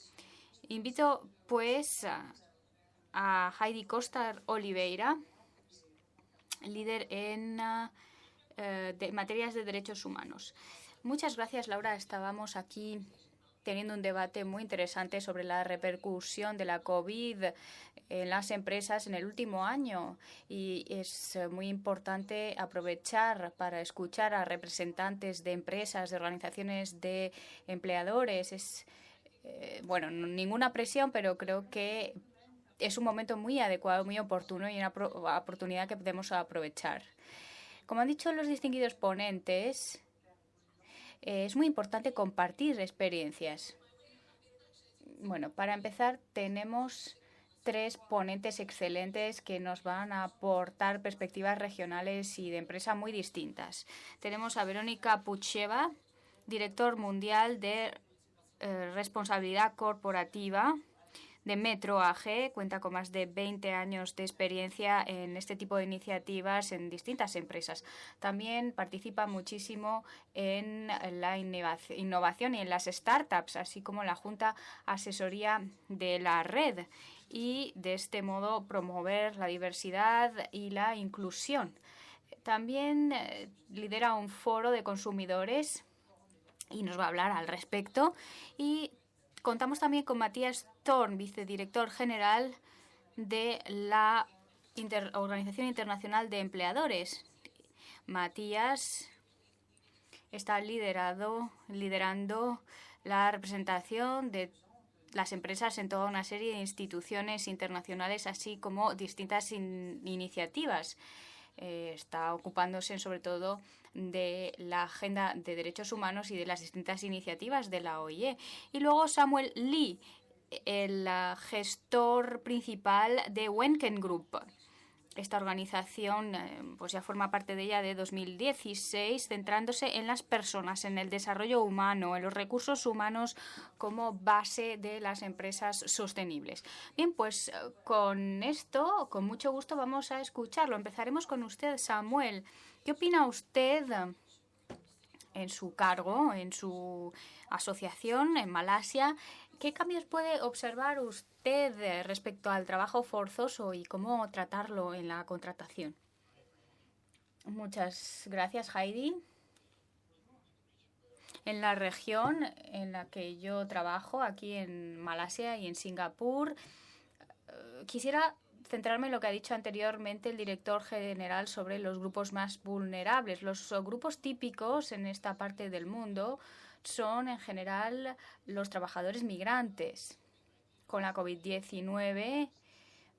Invito pues a Heidi Costa Oliveira, líder en materias de derechos humanos. Muchas gracias, Laura. Estábamos aquí teniendo un debate muy interesante sobre la repercusión de la COVID en las empresas en el último año, y es muy importante aprovechar para escuchar a representantes de empresas, de organizaciones de empleadores. Bueno, ninguna presión, pero creo que es un momento muy adecuado, muy oportuno y una oportunidad que podemos aprovechar. Como han dicho los distinguidos ponentes, es muy importante compartir experiencias. Bueno, para empezar, tenemos 3 ponentes excelentes que nos van a aportar perspectivas regionales y de empresa muy distintas. Tenemos a Verónica Pucheva, director mundial de responsabilidad corporativa de Metro AG, cuenta con más de 20 años de experiencia en este tipo de iniciativas en distintas empresas. También participa muchísimo en la innovación y en las startups, así como en la Junta Asesoría de la Red, y de este modo promover la diversidad y la inclusión. También lidera un foro de consumidores y nos va a hablar al respecto. Y contamos también con Matías Thorn, vicedirector general de la Organización Internacional de Empleadores. Matías está liderando la representación de las empresas en toda una serie de instituciones internacionales, así como distintas iniciativas. Está ocupándose sobre todo de la agenda de derechos humanos y de las distintas iniciativas de la OIE. Y luego Samuel Lee, el gestor principal de Wenken Group. Esta organización pues ya forma parte de ella de 2016, centrándose en las personas, en el desarrollo humano, en los recursos humanos como base de las empresas sostenibles. Bien, pues con esto, con mucho gusto vamos a escucharlo. Empezaremos con usted, Samuel. ¿Qué opina usted en su cargo, en su asociación en Malasia? ¿Qué cambios puede observar usted respecto al trabajo forzoso y cómo tratarlo en la contratación? Muchas gracias, Heidi. En la región en la que yo trabajo, aquí en Malasia y en Singapur, quisiera centrarme en lo que ha dicho anteriormente el director general sobre los grupos más vulnerables. Los grupos típicos en esta parte del mundo son en general los trabajadores migrantes. Con la COVID-19,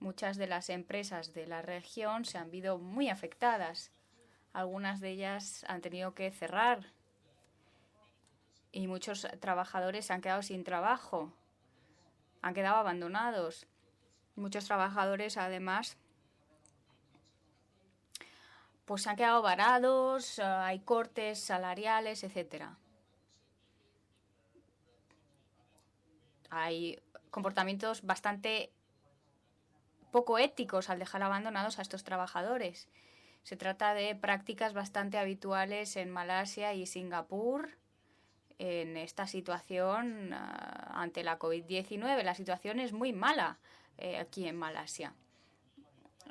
muchas de las empresas de la región se han visto muy afectadas. Algunas de ellas han tenido que cerrar y muchos trabajadores se han quedado sin trabajo, han quedado abandonados. Muchos trabajadores, además, pues se han quedado varados, hay cortes salariales, etcétera. Hay comportamientos bastante poco éticos al dejar abandonados a estos trabajadores. Se trata de prácticas bastante habituales en Malasia y Singapur en esta situación ante la COVID-19. La situación es muy mala aquí en Malasia.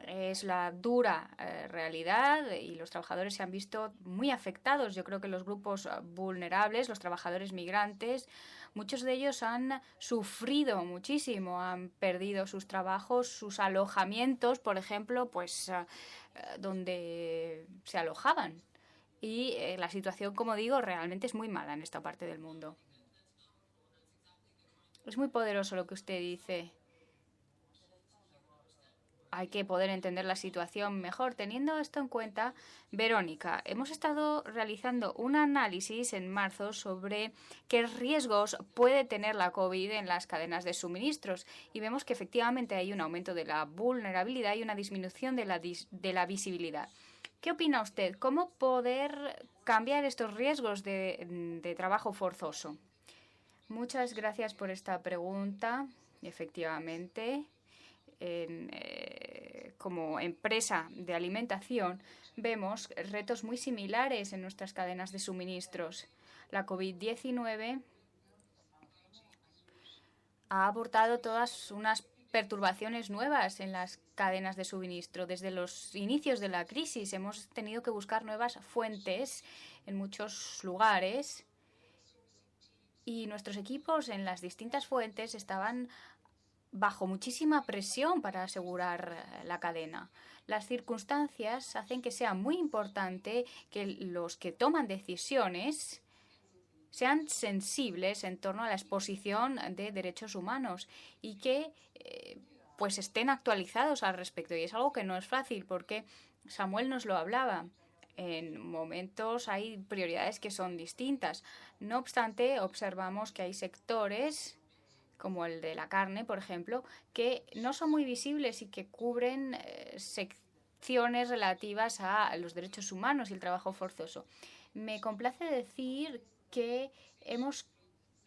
Es la dura realidad y los trabajadores se han visto muy afectados. Yo creo que los grupos vulnerables, los trabajadores migrantes, muchos de ellos han sufrido muchísimo, han perdido sus trabajos, sus alojamientos, por ejemplo, pues donde se alojaban. Y la situación, como digo, realmente es muy mala en esta parte del mundo. Es muy poderoso lo que usted dice. Hay que poder entender la situación mejor. Teniendo esto en cuenta, Verónica, hemos estado realizando un análisis en marzo sobre qué riesgos puede tener la COVID en las cadenas de suministros y vemos que efectivamente hay un aumento de la vulnerabilidad y una disminución de la visibilidad. ¿Qué opina usted? ¿Cómo poder cambiar estos riesgos de trabajo forzoso? Muchas gracias por esta pregunta. Efectivamente, como empresa de alimentación, vemos retos muy similares en nuestras cadenas de suministros. La COVID-19 ha aportado todas unas perturbaciones nuevas en las cadenas de suministro. Desde los inicios de la crisis hemos tenido que buscar nuevas fuentes en muchos lugares y nuestros equipos en las distintas fuentes estaban bajo muchísima presión para asegurar la cadena. Las circunstancias hacen que sea muy importante que los que toman decisiones sean sensibles en torno a la exposición de derechos humanos y que pues estén actualizados al respecto. Y es algo que no es fácil porque Samuel nos lo hablaba. En momentos hay prioridades que son distintas. No obstante, observamos que hay sectores, como el de la carne, por ejemplo, que no son muy visibles y que cubren secciones relativas a los derechos humanos y el trabajo forzoso. Me complace decir que hemos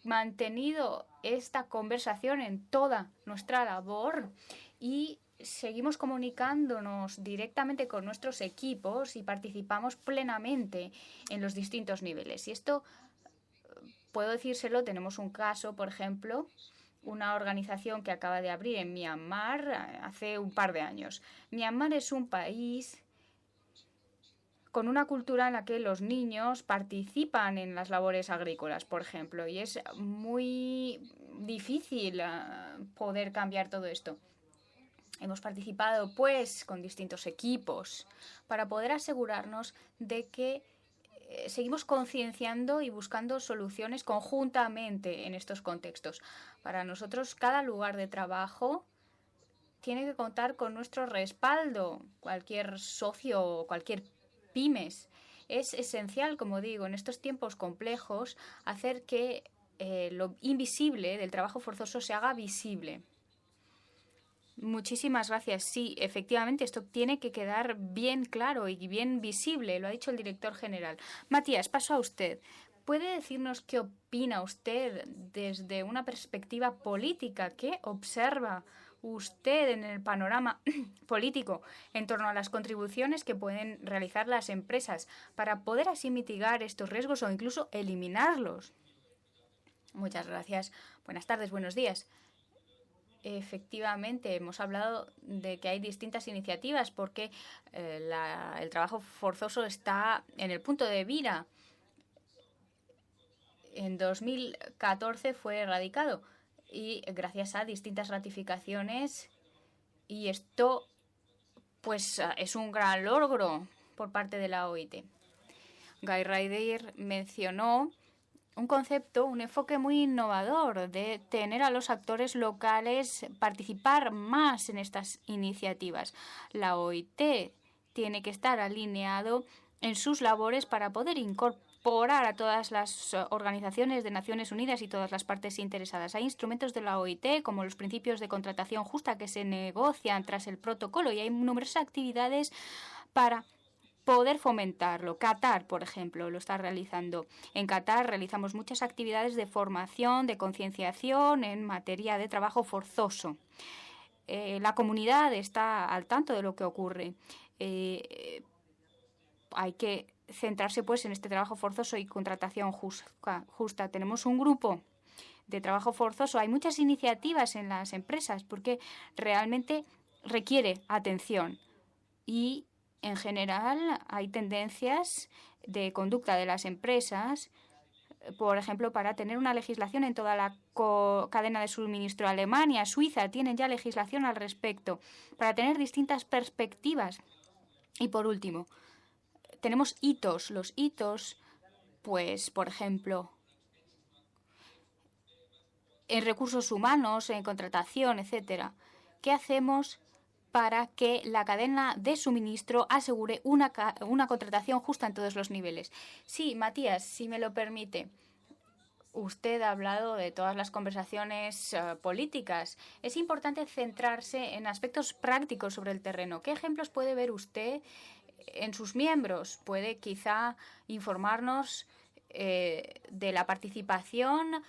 mantenido esta conversación en toda nuestra labor y seguimos comunicándonos directamente con nuestros equipos y participamos plenamente en los distintos niveles. Y esto, puedo decírselo, tenemos un caso, por ejemplo, una organización que acaba de abrir en Myanmar hace un par de años. Myanmar es un país con una cultura en la que los niños participan en las labores agrícolas, por ejemplo, y es muy difícil poder cambiar todo esto. Hemos participado, pues, con distintos equipos para poder asegurarnos de que seguimos concienciando y buscando soluciones conjuntamente en estos contextos. Para nosotros, cada lugar de trabajo tiene que contar con nuestro respaldo. Cualquier socio o cualquier pymes. Es esencial, como digo, en estos tiempos complejos, hacer que lo invisible del trabajo forzoso se haga visible. Muchísimas gracias. Sí, efectivamente, esto tiene que quedar bien claro y bien visible, lo ha dicho el director general. Matías, paso a usted. ¿Puede decirnos qué opina usted desde una perspectiva política? ¿Qué observa usted en el panorama político en torno a las contribuciones que pueden realizar las empresas para poder así mitigar estos riesgos o incluso eliminarlos? Muchas gracias. Buenas tardes, buenos días. Efectivamente, hemos hablado de que hay distintas iniciativas porque el trabajo forzoso está en el punto de mira. En 2014 fue erradicado y gracias a distintas ratificaciones, y esto pues es un gran logro por parte de la OIT. Guy Ryder mencionó un concepto, un enfoque muy innovador de tener a los actores locales participar más en estas iniciativas. La OIT tiene que estar alineado en sus labores para poder incorporar a todas las organizaciones de Naciones Unidas y todas las partes interesadas. Hay instrumentos de la OIT como los principios de contratación justa que se negocian tras el protocolo y hay numerosas actividades para poder fomentarlo. Qatar, por ejemplo, lo está realizando. En Qatar realizamos muchas actividades de formación, de concienciación en materia de trabajo forzoso. La comunidad está al tanto de lo que ocurre. Hay que centrarse pues en este trabajo forzoso y contratación justa. Tenemos un grupo de trabajo forzoso. Hay muchas iniciativas en las empresas porque realmente requiere atención y en general hay tendencias de conducta de las empresas, por ejemplo, para tener una legislación en toda la cadena de suministro. Alemania, Suiza tienen ya legislación al respecto para tener distintas perspectivas. Y por último, tenemos hitos. Los hitos, pues, por ejemplo, en recursos humanos, en contratación, etcétera. ¿Qué hacemos para que la cadena de suministro asegure una contratación justa en todos los niveles? Sí, Matías, si me lo permite. Usted ha hablado de todas las conversaciones políticas. Es importante centrarse en aspectos prácticos sobre el terreno. ¿Qué ejemplos puede ver usted en sus miembros. Puede quizá informarnos de la participación,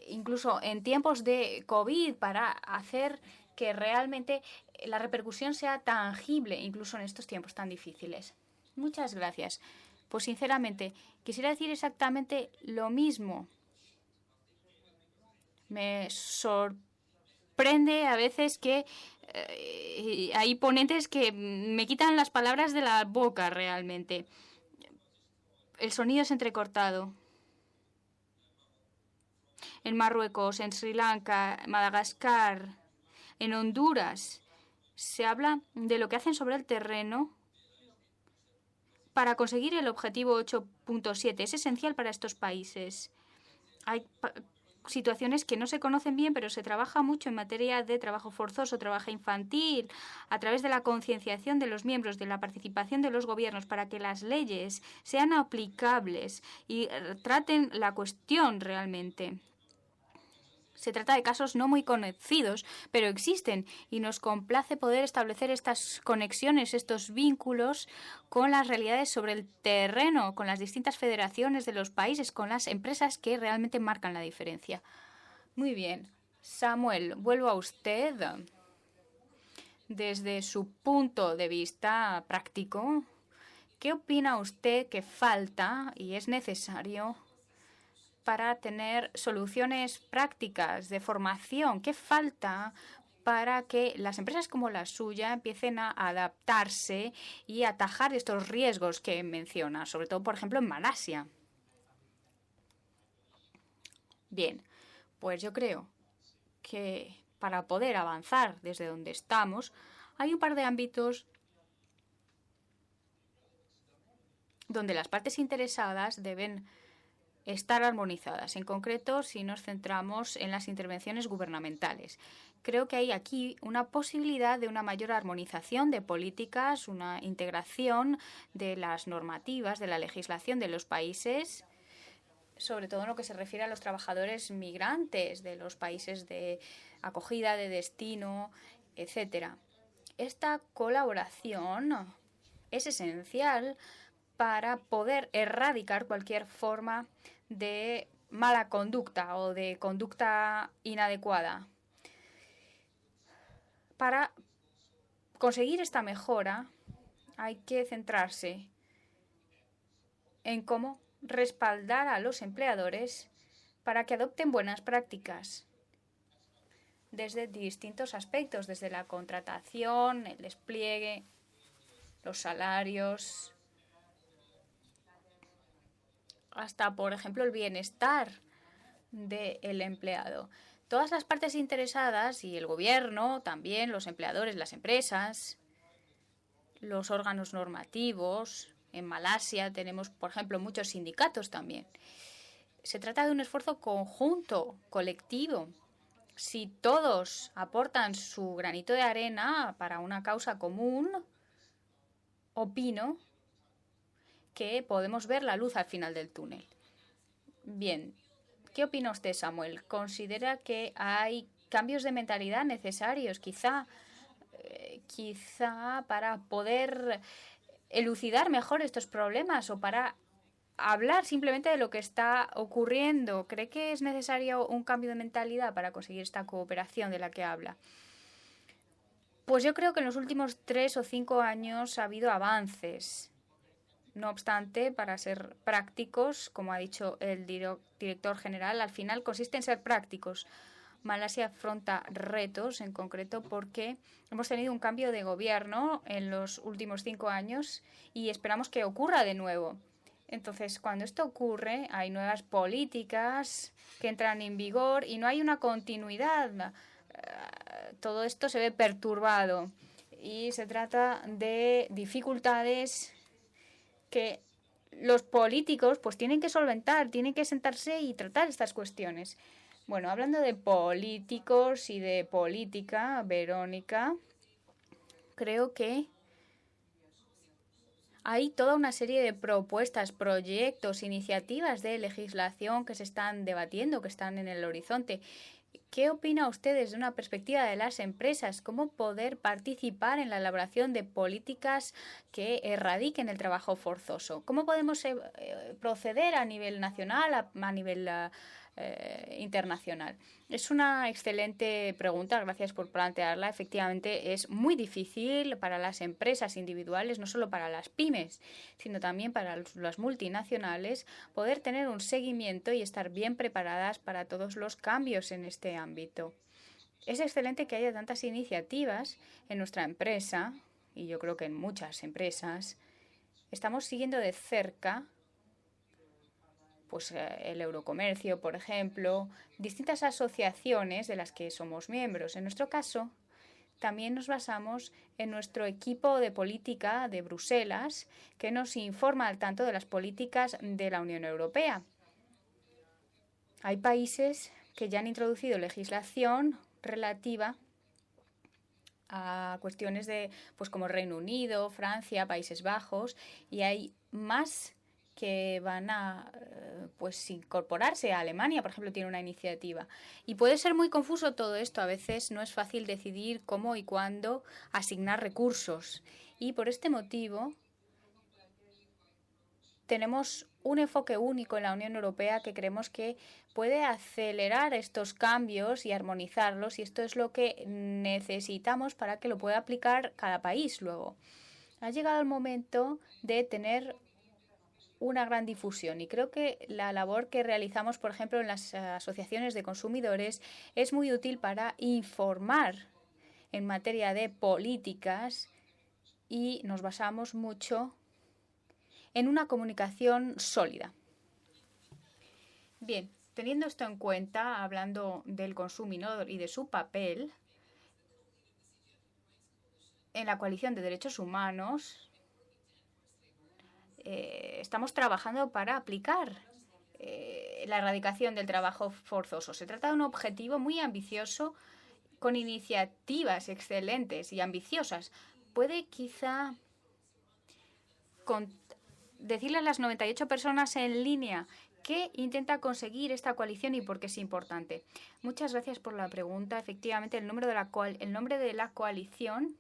incluso en tiempos de COVID, para hacer que realmente la repercusión sea tangible, incluso en estos tiempos tan difíciles. Muchas gracias. Pues sinceramente, quisiera decir exactamente lo mismo. Me sorprende a veces que hay ponentes que me quitan las palabras de la boca realmente. El sonido es entrecortado. En Marruecos, en Sri Lanka, Madagascar, en Honduras, se habla de lo que hacen sobre el terreno para conseguir el objetivo 8.7. Es esencial para estos países. Hay situaciones que no se conocen bien, pero se trabaja mucho en materia de trabajo forzoso, trabajo infantil, a través de la concienciación de los miembros, de la participación de los gobiernos, para que las leyes sean aplicables y traten la cuestión realmente. Se trata de casos no muy conocidos, pero existen, y nos complace poder establecer estas conexiones, estos vínculos con las realidades sobre el terreno, con las distintas federaciones de los países, con las empresas que realmente marcan la diferencia. Muy bien. Samuel, vuelvo a usted. Desde su punto de vista práctico, ¿qué opina usted que falta y es necesario para tener soluciones prácticas de formación? ¿Qué falta para que las empresas como la suya empiecen a adaptarse y atajar estos riesgos que menciona, sobre todo, por ejemplo, en Malasia? Bien, pues yo creo que para poder avanzar desde donde estamos, hay un par de ámbitos donde las partes interesadas deben estar armonizadas. En concreto, si nos centramos en las intervenciones gubernamentales. Creo que hay aquí una posibilidad de una mayor armonización de políticas, una integración de las normativas, de la legislación de los países, sobre todo en lo que se refiere a los trabajadores migrantes de los países de acogida, de destino, etcétera. Esta colaboración es esencial para poder erradicar cualquier forma de mala conducta o de conducta inadecuada. Para conseguir esta mejora hay que centrarse en cómo respaldar a los empleadores para que adopten buenas prácticas desde distintos aspectos, desde la contratación, el despliegue, los salarios, hasta, por ejemplo, el bienestar del empleado. Todas las partes interesadas y el gobierno, también los empleadores, las empresas, los órganos normativos. En Malasia tenemos, por ejemplo, muchos sindicatos también. Se trata de un esfuerzo conjunto, colectivo. Si todos aportan su granito de arena para una causa común, opino que podemos ver la luz al final del túnel. Bien, ¿qué opina usted, Samuel? ¿Considera que hay cambios de mentalidad necesarios, quizá para poder elucidar mejor estos problemas o para hablar simplemente de lo que está ocurriendo? ¿Cree que es necesario un cambio de mentalidad para conseguir esta cooperación de la que habla? Pues yo creo que en los últimos 3 o 5 años ha habido avances. No obstante, para ser prácticos, como ha dicho el director general, al final consiste en ser prácticos. Malasia afronta retos, en concreto porque hemos tenido un cambio de gobierno en los últimos 5 años y esperamos que ocurra de nuevo. Entonces, cuando esto ocurre, hay nuevas políticas que entran en vigor y no hay una continuidad. Todo esto se ve perturbado y se trata de dificultades que los políticos pues tienen que solventar, tienen que sentarse y tratar estas cuestiones. Bueno, hablando de políticos y de política, Verónica, creo que hay toda una serie de propuestas, proyectos, iniciativas de legislación que se están debatiendo, que están en el horizonte. ¿Qué opina usted desde una perspectiva de las empresas? ¿Cómo poder participar en la elaboración de políticas que erradiquen el trabajo forzoso? ¿Cómo podemos proceder a nivel nacional, a nivel internacional? Es una excelente pregunta, gracias por plantearla. Efectivamente, es muy difícil para las empresas individuales, no solo para las pymes, sino también para las multinacionales, poder tener un seguimiento y estar bien preparadas para todos los cambios en este ámbito. Es excelente que haya tantas iniciativas en nuestra empresa, y yo creo que en muchas empresas. Estamos siguiendo de cerca pues el Eurocomercio, por ejemplo, distintas asociaciones de las que somos miembros. En nuestro caso, también nos basamos en nuestro equipo de política de Bruselas, que nos informa al tanto de las políticas de la Unión Europea. Hay países que ya han introducido legislación relativa a cuestiones de, pues como Reino Unido, Francia, Países Bajos, y hay más que van a pues incorporarse. A Alemania, por ejemplo, tiene una iniciativa. Y puede ser muy confuso todo esto. A veces no es fácil decidir cómo y cuándo asignar recursos. Y por este motivo tenemos un enfoque único en la Unión Europea que creemos que puede acelerar estos cambios y armonizarlos, y esto es lo que necesitamos para que lo pueda aplicar cada país luego. Ha llegado el momento de tener una gran difusión y creo que la labor que realizamos, por ejemplo, en las asociaciones de consumidores es muy útil para informar en materia de políticas, y nos basamos mucho en una comunicación sólida. Bien, teniendo esto en cuenta, hablando del consumidor y de su papel en la coalición de derechos humanos, estamos trabajando para aplicar la erradicación del trabajo forzoso. Se trata de un objetivo muy ambicioso, con iniciativas excelentes y ambiciosas. Puede quizá decirle a las 98 personas en línea qué intenta conseguir esta coalición y por qué es importante. Muchas gracias por la pregunta. Efectivamente, el nombre de la coalición,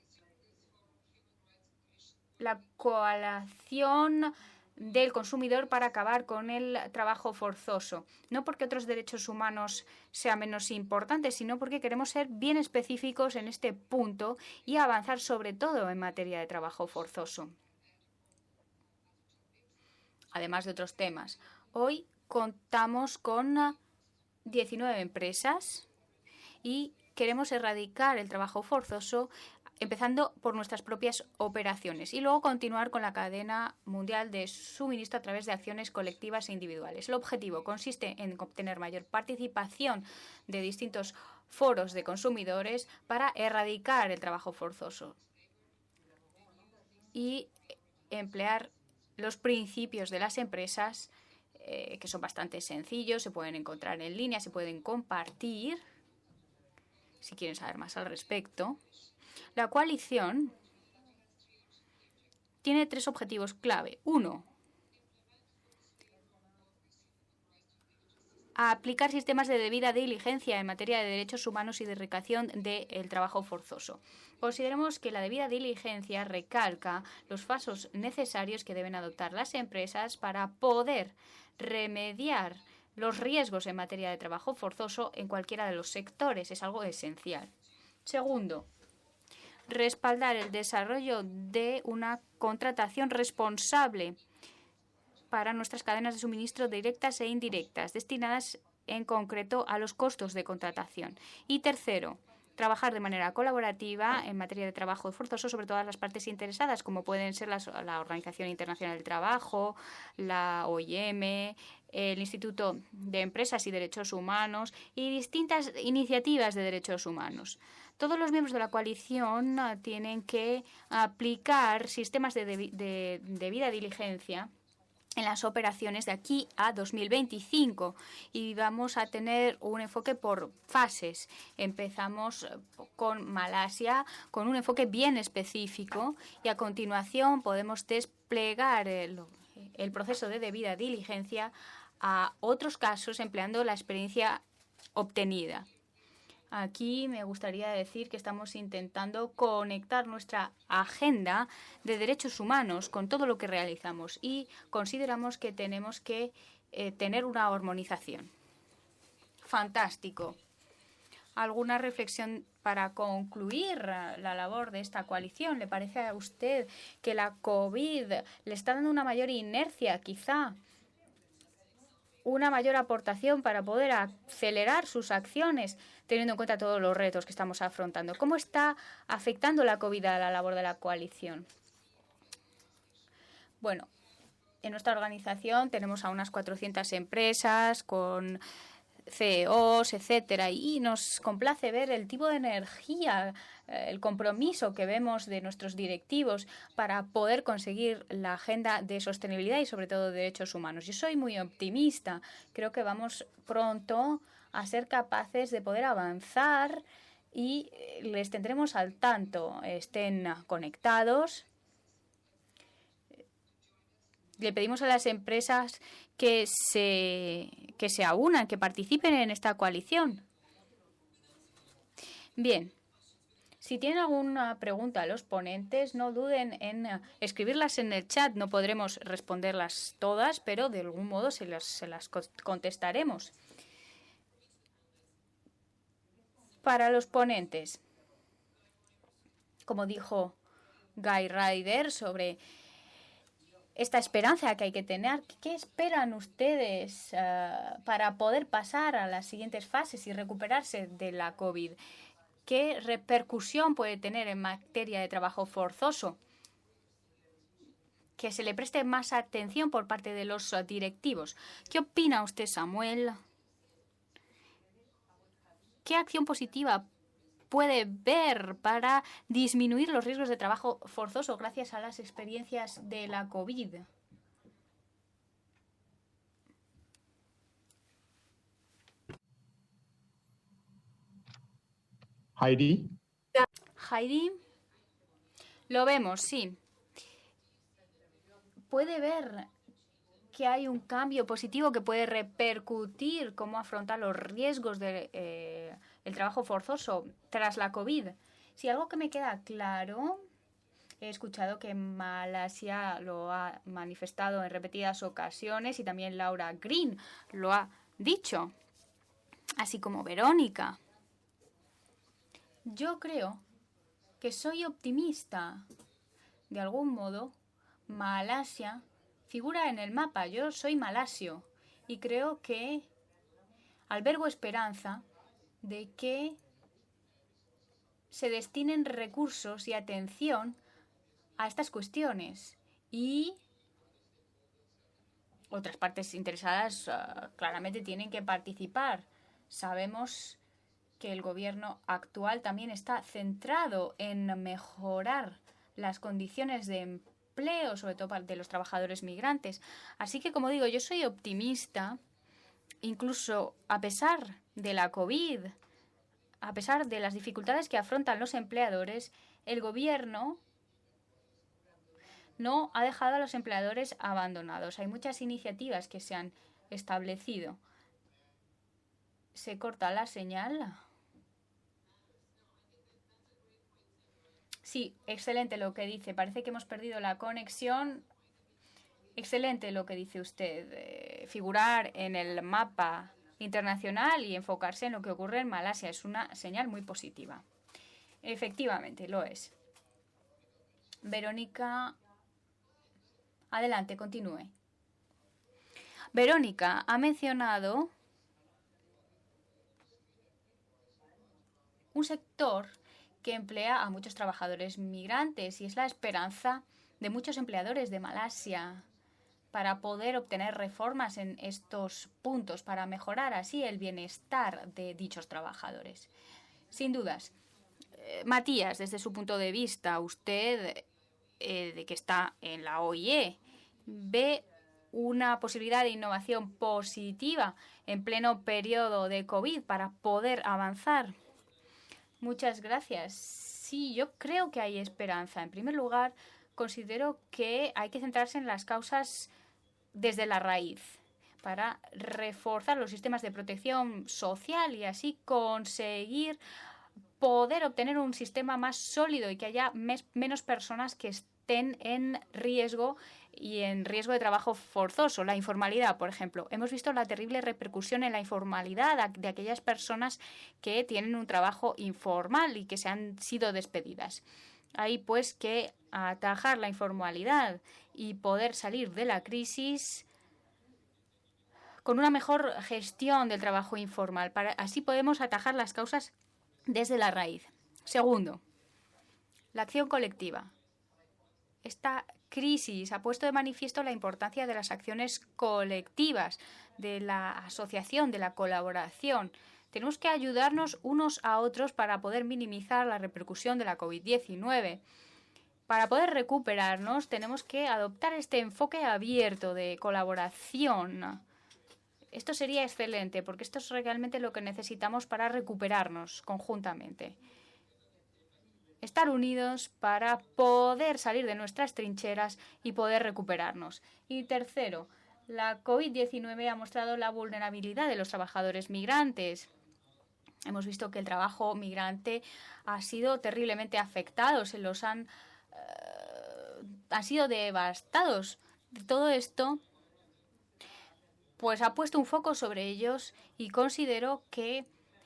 la Coalición del Consumidor para acabar con el trabajo forzoso. No porque otros derechos humanos sean menos importantes, sino porque queremos ser bien específicos en este punto y avanzar sobre todo en materia de trabajo forzoso, además de otros temas. Hoy contamos con 19 empresas y queremos erradicar el trabajo forzoso empezando por nuestras propias operaciones y luego continuar con la cadena mundial de suministro a través de acciones colectivas e individuales. El objetivo consiste en obtener mayor participación de distintos foros de consumidores para erradicar el trabajo forzoso y emplear los principios de las empresas, que son bastante sencillos, se pueden encontrar en línea, se pueden compartir si quieren saber más al respecto. La coalición tiene 3 objetivos clave. 1, aplicar sistemas de debida diligencia en materia de derechos humanos y de erradicación del trabajo forzoso. Consideramos que la debida diligencia recalca los pasos necesarios que deben adoptar las empresas para poder remediar los riesgos en materia de trabajo forzoso en cualquiera de los sectores. Es algo esencial. Segundo, respaldar el desarrollo de una contratación responsable para nuestras cadenas de suministro directas e indirectas, destinadas en concreto a los costos de contratación. Y tercero, trabajar de manera colaborativa en materia de trabajo forzoso sobre todas las partes interesadas, como pueden ser la Organización Internacional del Trabajo, la OIM, el Instituto de Empresas y Derechos Humanos y distintas iniciativas de derechos humanos. Todos los miembros de la coalición tienen que aplicar sistemas de debida diligencia en las operaciones de aquí a 2025 y vamos a tener un enfoque por fases. Empezamos con Malasia con un enfoque bien específico y a continuación podemos desplegar el proceso de debida diligencia a otros casos empleando la experiencia obtenida. Aquí me gustaría decir que estamos intentando conectar nuestra agenda de derechos humanos con todo lo que realizamos y consideramos que tenemos que tener una armonización. Fantástico. ¿Alguna reflexión para concluir la labor de esta coalición? ¿Le parece a usted que la COVID le está dando una mayor inercia, quizá una mayor aportación para poder acelerar sus acciones, teniendo en cuenta todos los retos que estamos afrontando? ¿Cómo está afectando la COVID a la labor de la coalición? Bueno, en nuestra organización tenemos a unas 400 empresas con CEOs, etcétera, y nos complace ver el tipo de energía, el compromiso que vemos de nuestros directivos para poder conseguir la agenda de sostenibilidad y sobre todo de derechos humanos. Yo soy muy optimista, creo que vamos pronto a ser capaces de poder avanzar y les tendremos al tanto, estén conectados. Le pedimos a las empresas que se aunan, que participen en esta coalición. Bien, si tienen alguna pregunta a los ponentes, no duden en escribirlas en el chat. No podremos responderlas todas, pero de algún modo se las contestaremos. Para los ponentes, como dijo Guy Ryder sobre esta esperanza que hay que tener, ¿qué esperan ustedes para poder pasar a las siguientes fases y recuperarse de la COVID? ¿Qué repercusión puede tener en materia de trabajo forzoso? Que se le preste más atención por parte de los directivos. ¿Qué opina usted, Samuel? ¿Qué acción positiva puede ver para disminuir los riesgos de trabajo forzoso gracias a las experiencias de la COVID? Heidi. Heidi, lo vemos, sí. Puede ver que hay un cambio positivo que puede repercutir cómo afrontar los riesgos del trabajo forzoso tras la COVID. Si algo que me queda claro, he escuchado que Malasia lo ha manifestado en repetidas ocasiones y también Laura Green lo ha dicho, así como Verónica. Yo creo que soy optimista. De algún modo, Malasia figura en el mapa. Yo soy malasio y creo que albergo esperanza de que se destinen recursos y atención a estas cuestiones y otras partes interesadas claramente tienen que participar. Sabemos que el gobierno actual también está centrado en mejorar las condiciones de empleo, sobre todo de los trabajadores migrantes. Así que, como digo, yo soy optimista, incluso a pesar de la COVID, a pesar de las dificultades que afrontan los empleadores, el gobierno no ha dejado a los empleadores abandonados. Hay muchas iniciativas que se han establecido. Se corta la señal. Sí, excelente lo que dice. Parece que hemos perdido la conexión. Excelente lo que dice usted. Figurar en el mapa internacional y enfocarse en lo que ocurre en Malasia es una señal muy positiva. Efectivamente, lo es. Verónica, adelante, continúe. Verónica ha mencionado un sector que emplea a muchos trabajadores migrantes y es la esperanza de muchos empleadores de Malasia para poder obtener reformas en estos puntos, para mejorar así el bienestar de dichos trabajadores. Sin dudas. Matías, desde su punto de vista, usted, de que está en la OIE, ve una posibilidad de innovación positiva en pleno periodo de COVID para poder avanzar. Muchas gracias. Sí, yo creo que hay esperanza. En primer lugar, considero que hay que centrarse en las causas desde la raíz. para reforzar los sistemas de protección social y así conseguir poder obtener un sistema más sólido y que haya menos personas que estén en riesgo y en riesgo de trabajo forzoso. La informalidad, por ejemplo. Hemos visto la terrible repercusión en la informalidad de aquellas personas que tienen un trabajo informal y que se han sido despedidas. Hay pues que atajar la informalidad y poder salir de la crisis con una mejor gestión del trabajo informal. Así podemos atajar las causas desde la raíz. Segundo, la acción colectiva. Esta crisis ha puesto de manifiesto la importancia de las acciones colectivas, de la asociación, de la colaboración. Tenemos que ayudarnos unos a otros para poder minimizar la repercusión de la COVID-19. Para poder recuperarnos, tenemos que adoptar este enfoque abierto de colaboración. Esto sería excelente, porque esto es realmente lo que necesitamos para recuperarnos conjuntamente. Estar unidos para poder salir de nuestras trincheras y poder recuperarnos. Y tercero, la COVID-19 ha mostrado la vulnerabilidad de los trabajadores migrantes. Hemos visto que el trabajo migrante ha sido terriblemente afectado, han sido devastados. Todo esto pues ha puesto un foco sobre ellos y considero que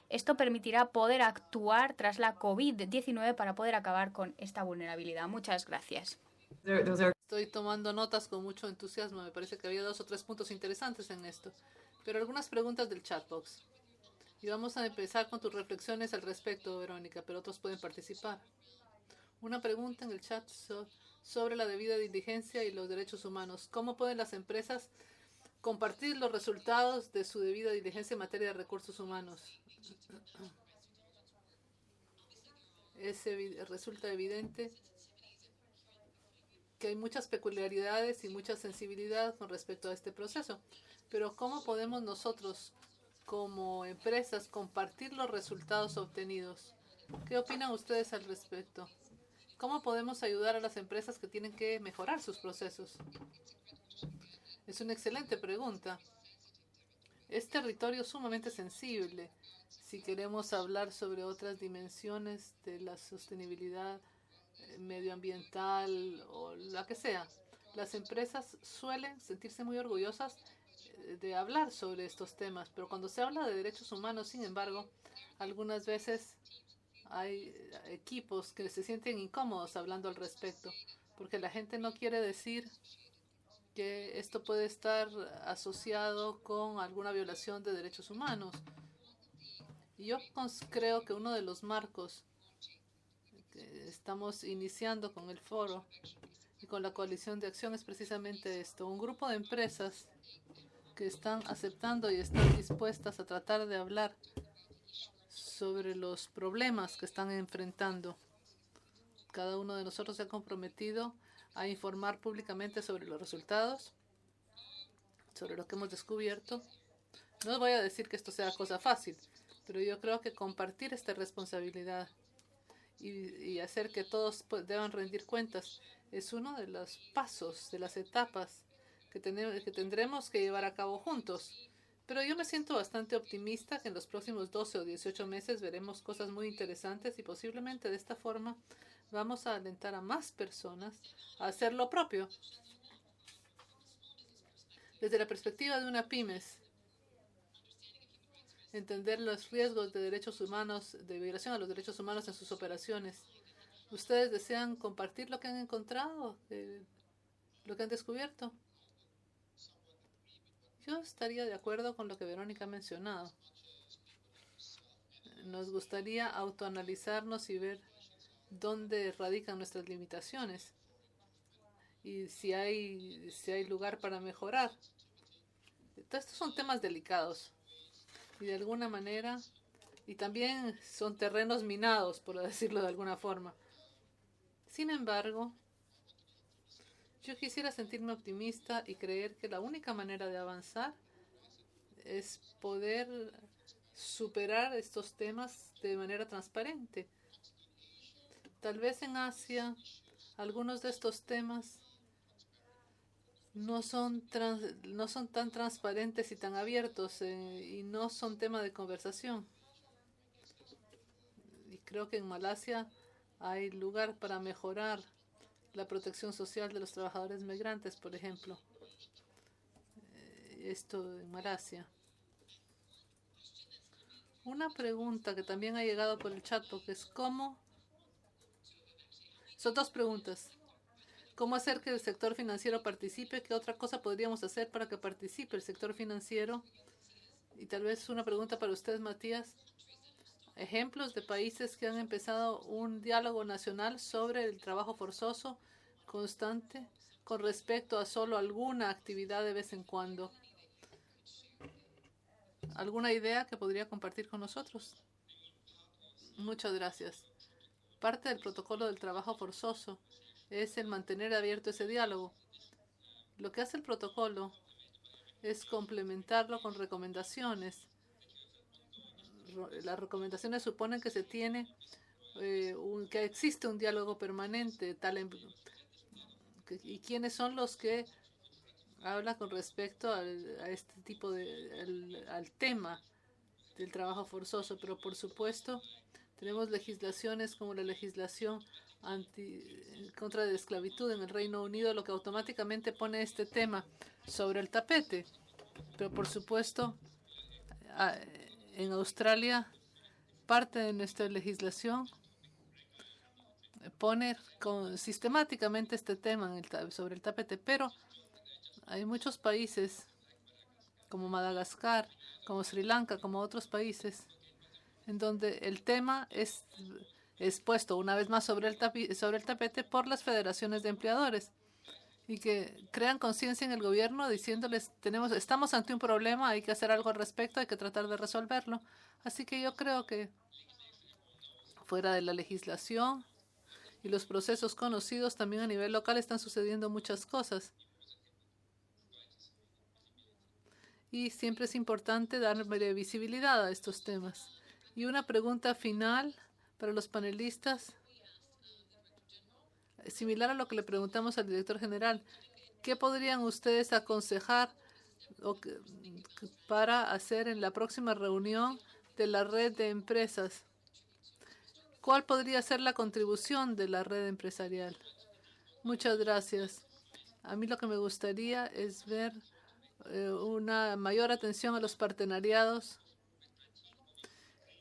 esto permitirá poder actuar tras la COVID-19 para poder acabar con esta vulnerabilidad. Muchas gracias. Estoy tomando notas con mucho entusiasmo. Me parece que había 2 o 3 puntos interesantes en esto. Pero algunas preguntas del chatbox. Y vamos a empezar con tus reflexiones al respecto, Verónica, pero otros pueden participar. Una pregunta en el chat sobre la debida diligencia y los derechos humanos. ¿Cómo pueden las empresas compartir los resultados de su debida diligencia en materia de recursos humanos? Resulta evidente que hay muchas peculiaridades y mucha sensibilidad con respecto a este proceso. Pero ¿cómo podemos nosotros, como empresas, compartir los resultados obtenidos? ¿Qué opinan ustedes al respecto? ¿Cómo podemos ayudar a las empresas que tienen que mejorar sus procesos? Es una excelente pregunta. Es territorio sumamente sensible si queremos hablar sobre otras dimensiones de la sostenibilidad medioambiental o la que sea. Las empresas suelen sentirse muy orgullosas de hablar sobre estos temas, pero cuando se habla de derechos humanos, sin embargo, algunas veces hay equipos que se sienten incómodos hablando al respecto, porque la gente no quiere decir que esto puede estar asociado con alguna violación de derechos humanos. Y yo creo que uno de los marcos que estamos iniciando con el foro y con la coalición de acción es precisamente esto, un grupo de empresas que están aceptando y están dispuestas a tratar de hablar sobre los problemas que están enfrentando. Cada uno de nosotros se ha comprometido a informar públicamente sobre los resultados, sobre lo que hemos descubierto. No voy a decir que esto sea cosa fácil, pero yo creo que compartir esta responsabilidad y hacer que todos deban rendir cuentas es uno de los pasos, de las etapas que tendremos que llevar a cabo juntos. Pero yo me siento bastante optimista que en los próximos 12 o 18 meses veremos cosas muy interesantes y posiblemente de esta forma vamos a alentar a más personas a hacer lo propio. Desde la perspectiva de una pymes, entender los riesgos de derechos humanos, de violación a los derechos humanos en sus operaciones. ¿Ustedes desean compartir lo que han encontrado, lo que han descubierto? Yo estaría de acuerdo con lo que Verónica ha mencionado. Nos gustaría autoanalizarnos y ver dónde radican nuestras limitaciones y si hay lugar para mejorar. Estos son temas delicados y de alguna manera, y también son terrenos minados, por decirlo de alguna forma. Sin embargo, yo quisiera sentirme optimista y creer que la única manera de avanzar es poder superar estos temas de manera transparente. Tal vez en Asia algunos de estos temas no son tan transparentes y tan abiertos y no son tema de conversación. Y creo que en Malasia hay lugar para mejorar la protección social de los trabajadores migrantes, por ejemplo. Esto en Malasia. Una pregunta que también ha llegado por el chat, porque es cómo... Son dos preguntas. ¿Cómo hacer que el sector financiero participe? ¿Qué otra cosa podríamos hacer para que participe el sector financiero? Y tal vez una pregunta para usted, Matías. Ejemplos de países que han empezado un diálogo nacional sobre el trabajo forzoso constante con respecto a solo alguna actividad de vez en cuando. ¿Alguna idea que podría compartir con nosotros? Muchas gracias. Parte del protocolo del trabajo forzoso es el mantener abierto ese diálogo. Lo que hace el protocolo es complementarlo con recomendaciones. Las recomendaciones suponen que se tiene que existe un diálogo permanente y quiénes son los que hablan con respecto a este tipo al tema del trabajo forzoso, pero por supuesto tenemos legislaciones como la legislación contra la esclavitud en el Reino Unido, lo que automáticamente pone este tema sobre el tapete. Pero por supuesto, en Australia, parte de nuestra legislación pone sistemáticamente este tema sobre el tapete, pero hay muchos países como Madagascar, como Sri Lanka, como otros países, en donde el tema es puesto una vez más sobre el tapete por las federaciones de empleadores y que crean conciencia en el gobierno diciéndoles, estamos ante un problema, hay que hacer algo al respecto, hay que tratar de resolverlo. Así que yo creo que fuera de la legislación y los procesos conocidos, también a nivel local están sucediendo muchas cosas. Y siempre es importante darle visibilidad a estos temas. Y una pregunta final para los panelistas, similar a lo que le preguntamos al director general. ¿Qué podrían ustedes aconsejar para hacer en la próxima reunión de la red de empresas? ¿Cuál podría ser la contribución de la red empresarial? Muchas gracias. A mí lo que me gustaría es ver una mayor atención a los partenariados.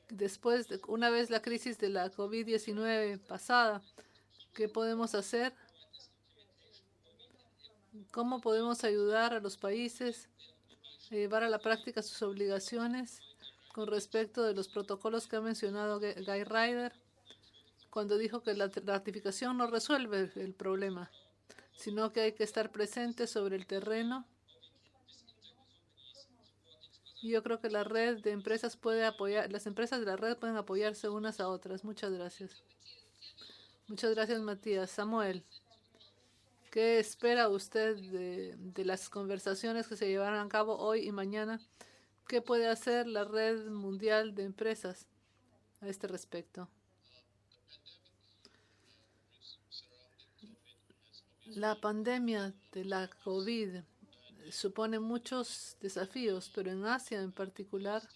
Después, una vez la crisis de la COVID-19 pasada, ¿qué podemos hacer? ¿Cómo podemos ayudar a los países a llevar a la práctica sus obligaciones con respecto de los protocolos que ha mencionado Guy Ryder cuando dijo que la ratificación no resuelve el problema, sino que hay que estar presente sobre el terreno? Y yo creo que la red de empresas las empresas de la red pueden apoyarse unas a otras. Muchas gracias. Muchas gracias, Matías. Samuel, ¿qué espera usted de las conversaciones que se llevarán a cabo hoy y mañana? ¿Qué puede hacer la red mundial de empresas a este respecto? La pandemia de la COVID supone muchos desafíos, pero en Asia en particular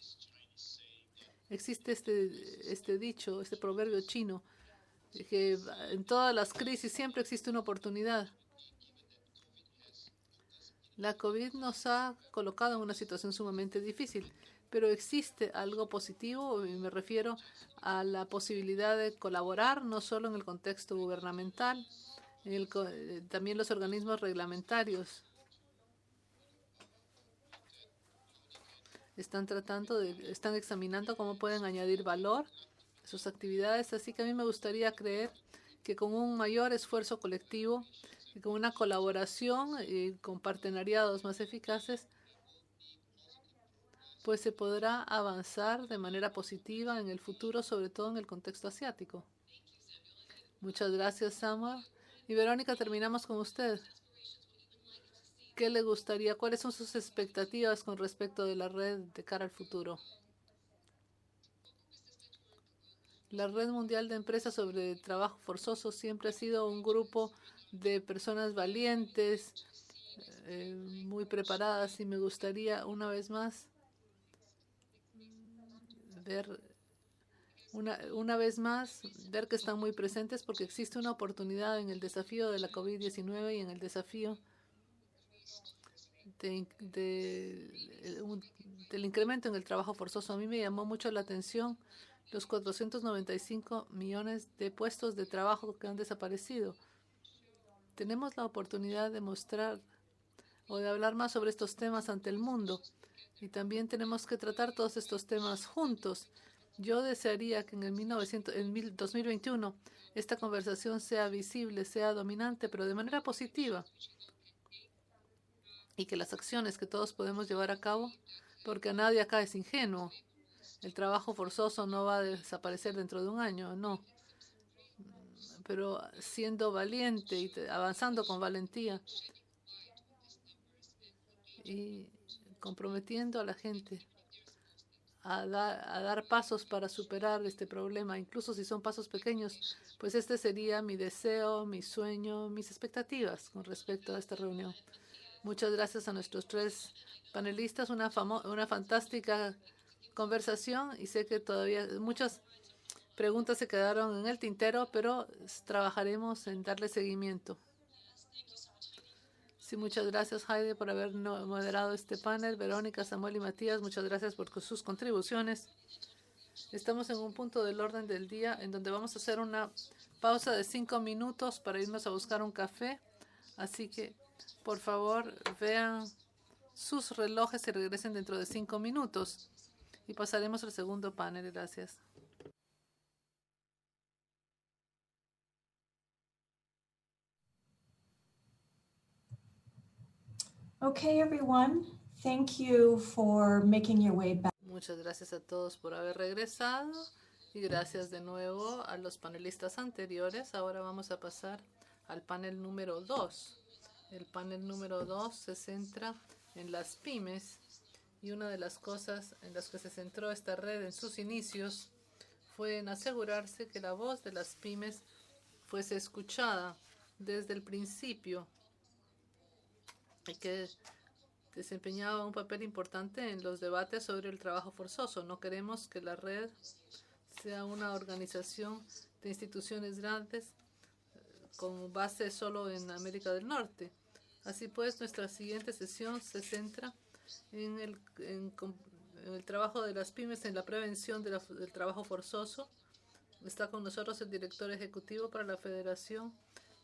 existe este dicho, este proverbio chino, que en todas las crisis siempre existe una oportunidad. La COVID nos ha colocado en una situación sumamente difícil, pero existe algo positivo y me refiero a la posibilidad de colaborar no solo en el contexto gubernamental, también los organismos reglamentarios están examinando cómo pueden añadir valor a sus actividades. Así que a mí me gustaría creer que con un mayor esfuerzo colectivo y con una colaboración y con partenariados más eficaces, pues se podrá avanzar de manera positiva en el futuro, sobre todo en el contexto asiático. Muchas gracias, Samuel. Y Verónica, terminamos con usted. ¿Qué le gustaría? ¿Cuáles son sus expectativas con respecto de la red de cara al futuro? La Red Mundial de Empresas sobre Trabajo Forzoso siempre ha sido un grupo de personas valientes, muy preparadas y me gustaría una vez más ver ver que están muy presentes porque existe una oportunidad en el desafío de la COVID-19 y en el desafío del incremento en el trabajo forzoso. A mí me llamó mucho la atención los 495 millones de puestos de trabajo que han desaparecido. Tenemos la oportunidad de mostrar o de hablar más sobre estos temas ante el mundo y también tenemos que tratar todos estos temas juntos. Yo desearía que en el 2021 esta conversación sea visible, sea dominante, pero de manera positiva y que las acciones que todos podemos llevar a cabo, porque nadie acá es ingenuo. El trabajo forzoso no va a desaparecer dentro de un año, no. Pero siendo valiente y avanzando con valentía y comprometiendo a la gente a dar pasos para superar este problema, incluso si son pasos pequeños, pues este sería mi deseo, mi sueño, mis expectativas con respecto a esta reunión. Muchas gracias a nuestros 3 panelistas, una fantástica conversación y sé que todavía muchas preguntas se quedaron en el tintero, pero trabajaremos en darle seguimiento. Sí, muchas gracias, Heidi, por haber moderado este panel. Verónica, Samuel y Matías, muchas gracias por sus contribuciones. Estamos en un punto del orden del día en donde vamos a hacer una pausa de 5 minutos para irnos a buscar un café. Así que, por favor, vean sus relojes y regresen dentro de 5 minutos. Y pasaremos al segundo panel. Gracias. Okay, everyone. Thank you for making your way back. Muchas gracias a todos por haber regresado y gracias de nuevo a los panelistas anteriores. Ahora vamos a pasar al panel número 2. El panel número 2 se centra en las pymes y una de las cosas en las que se centró esta red en sus inicios fue en asegurarse que la voz de las pymes fuese escuchada desde el principio y que desempeñaba un papel importante en los debates sobre el trabajo forzoso. No queremos que la red sea una organización de instituciones grandes con base solo en América del Norte. Así pues, nuestra siguiente sesión se centra en el trabajo de las pymes en la prevención del trabajo forzoso. Está con nosotros el director ejecutivo para la Federación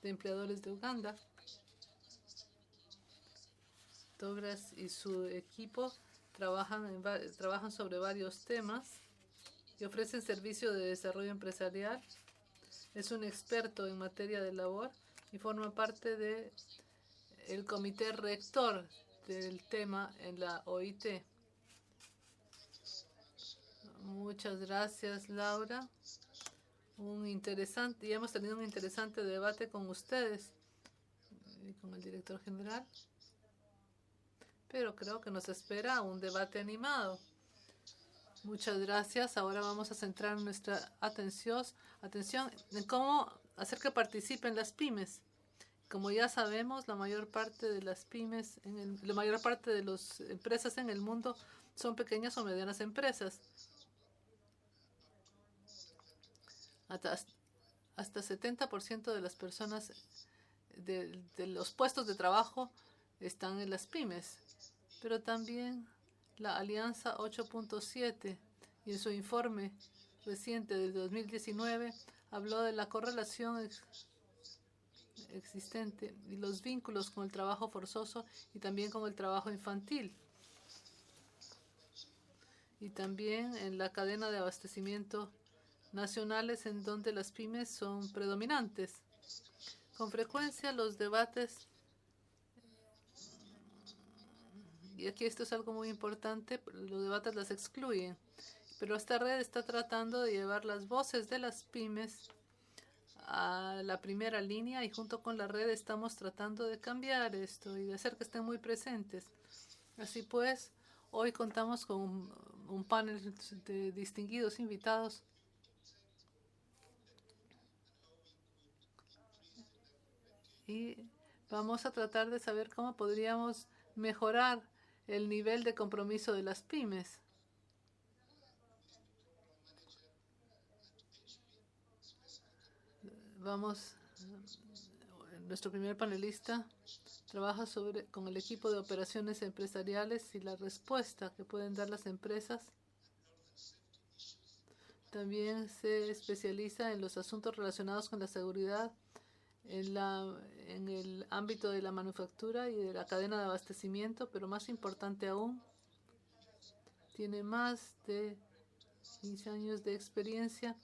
de Empleadores de Uganda. Douglas y su equipo trabajan sobre varios temas y ofrecen servicio de desarrollo empresarial. Es un experto en materia de labor y forma parte del comité rector del tema en la OIT. Muchas gracias, Laura. Y hemos tenido un interesante debate con ustedes y con el director general. Pero creo que nos espera un debate animado. Muchas gracias. Ahora vamos a centrar nuestra atención en cómo hacer que participen las pymes. Como ya sabemos, la mayor parte de las pymes, la mayor parte de las empresas en el mundo son pequeñas o medianas empresas. Hasta 70% de las personas de los puestos de trabajo están en las pymes. Pero también la Alianza 8.7 y en su informe reciente del 2019 habló de la correlación existente y los vínculos con el trabajo forzoso y también con el trabajo infantil. Y también en la cadena de abastecimiento nacionales en donde las pymes son predominantes. Con frecuencia los debates, y aquí esto es algo muy importante, los debates las excluyen. Pero esta red está tratando de llevar las voces de las pymes a la primera línea y junto con la red estamos tratando de cambiar esto y de hacer que estén muy presentes. Así pues, hoy contamos con un panel de distinguidos invitados. Y vamos a tratar de saber cómo podríamos mejorar el nivel de compromiso de las pymes. Nuestro primer panelista trabaja con el equipo de operaciones empresariales y la respuesta que pueden dar las empresas. También se especializa en los asuntos relacionados con la seguridad en el ámbito de la manufactura y de la cadena de abastecimiento, pero más importante aún, tiene más de 15 años de experiencia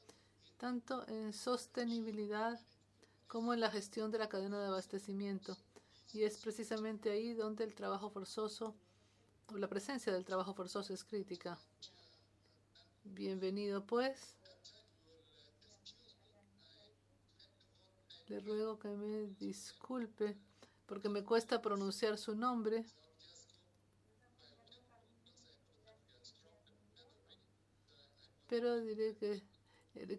tanto en sostenibilidad como en la gestión de la cadena de abastecimiento. Y es precisamente ahí donde el trabajo forzoso, o la presencia del trabajo forzoso, es crítica. Bienvenido, pues. Le ruego que me disculpe porque me cuesta pronunciar su nombre. Pero diré que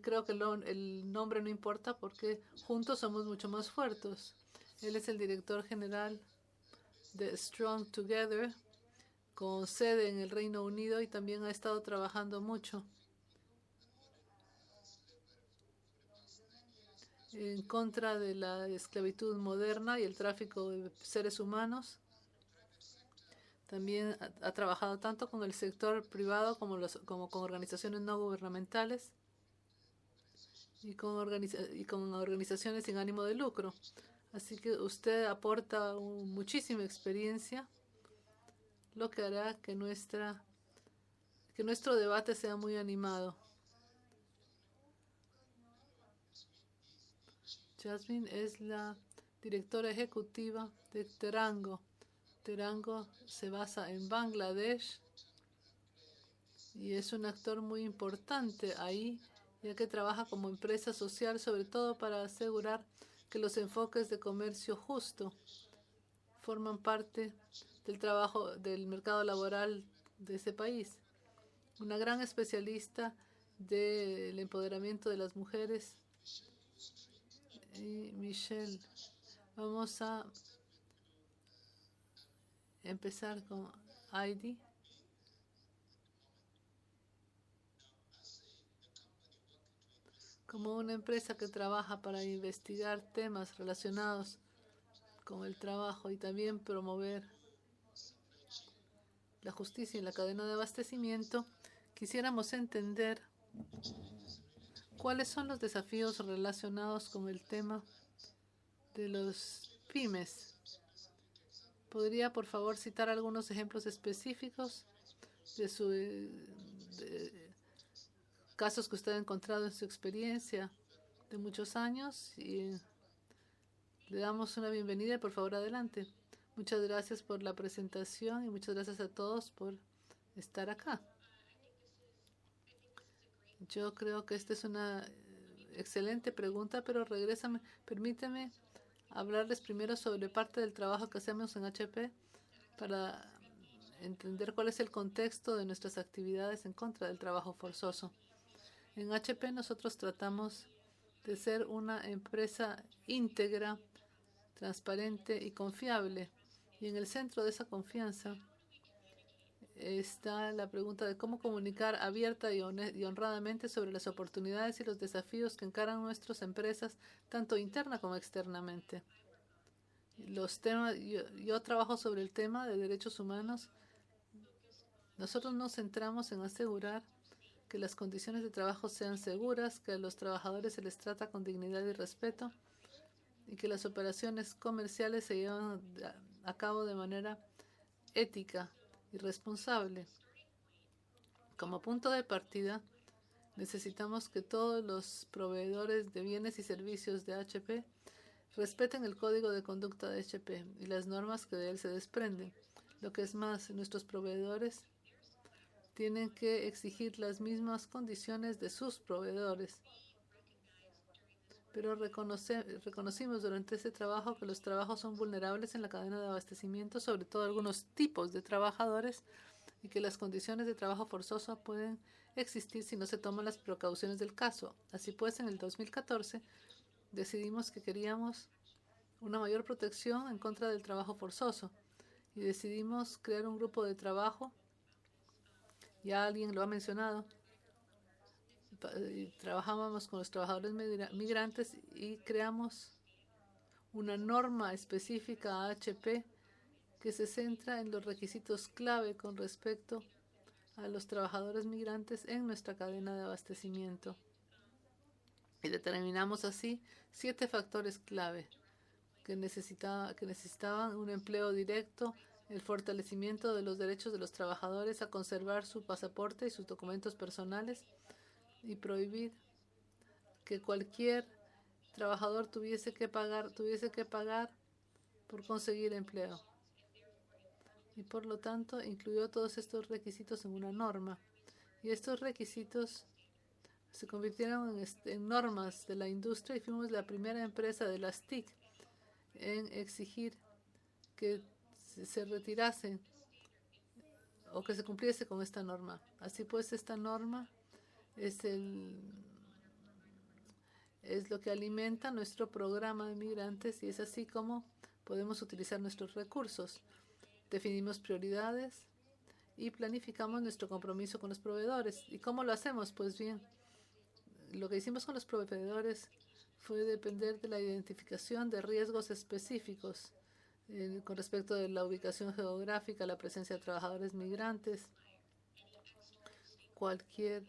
creo que el nombre no importa porque juntos somos mucho más fuertes. Él es el director general de Strong Together, con sede en el Reino Unido, y también ha estado trabajando mucho en contra de la esclavitud moderna y el tráfico de seres humanos. También ha trabajado tanto con el sector privado como con organizaciones no gubernamentales y con organizaciones sin ánimo de lucro. Así que usted aporta muchísima experiencia, lo que hará que nuestro debate sea muy animado. Jasmine es la directora ejecutiva de Terango. Terango se basa en Bangladesh y es un actor muy importante ahí, ya que trabaja como empresa social, sobre todo para asegurar que los enfoques de comercio justo forman parte del trabajo del mercado laboral de ese país. Una gran especialista del empoderamiento de las mujeres. Y Michelle, vamos a empezar con Heidi. Como una empresa que trabaja para investigar temas relacionados con el trabajo y también promover la justicia en la cadena de abastecimiento, quisiéramos entender cuáles son los desafíos relacionados con el tema de los pymes. ¿Podría, por favor, citar algunos ejemplos específicos de casos que usted ha encontrado en su experiencia de muchos años? Y le damos una bienvenida y, por favor, adelante. Muchas gracias por la presentación y muchas gracias a todos por estar acá. Yo creo que esta es una excelente pregunta, pero permíteme hablarles primero sobre parte del trabajo que hacemos en HP para entender cuál es el contexto de nuestras actividades en contra del trabajo forzoso. En HP nosotros tratamos de ser una empresa íntegra, transparente y confiable. Y en el centro de esa confianza está la pregunta de cómo comunicar abierta y honradamente sobre las oportunidades y los desafíos que encaran nuestras empresas, tanto interna como externamente. Yo trabajo sobre el tema de derechos humanos. Nosotros nos centramos en asegurar que las condiciones de trabajo sean seguras, que a los trabajadores se les trata con dignidad y respeto y que las operaciones comerciales se llevan a cabo de manera ética y responsable. Como punto de partida, necesitamos que todos los proveedores de bienes y servicios de HP respeten el código de conducta de HP y las normas que de él se desprenden. Lo que es más, nuestros proveedores tienen que exigir las mismas condiciones de sus proveedores. Pero reconocimos durante ese trabajo que los trabajos son vulnerables en la cadena de abastecimiento, sobre todo algunos tipos de trabajadores, y que las condiciones de trabajo forzoso pueden existir si no se toman las precauciones del caso. Así pues, en el 2014 decidimos que queríamos una mayor protección en contra del trabajo forzoso. Y decidimos crear un grupo de trabajo, ya alguien lo ha mencionado, trabajábamos con los trabajadores migrantes y creamos una norma específica HP que se centra en los requisitos clave con respecto a los trabajadores migrantes en nuestra cadena de abastecimiento. Y determinamos así 7 factores clave que necesitaban un empleo directo, el fortalecimiento de los derechos de los trabajadores a conservar su pasaporte y sus documentos personales y prohibir que cualquier trabajador tuviese que pagar por conseguir empleo. Y por lo tanto incluyó todos estos requisitos en una norma. Y estos requisitos se convirtieron en normas de la industria y fuimos la primera empresa de las TIC en exigir que se retirasen o que se cumpliese con esta norma. Así pues, esta norma es lo que alimenta nuestro programa de migrantes y es así como podemos utilizar nuestros recursos. Definimos prioridades y planificamos nuestro compromiso con los proveedores. ¿Y cómo lo hacemos? Pues bien, lo que hicimos con los proveedores fue depender de la identificación de riesgos específicos con respecto de la ubicación geográfica, la presencia de trabajadores migrantes, cualquier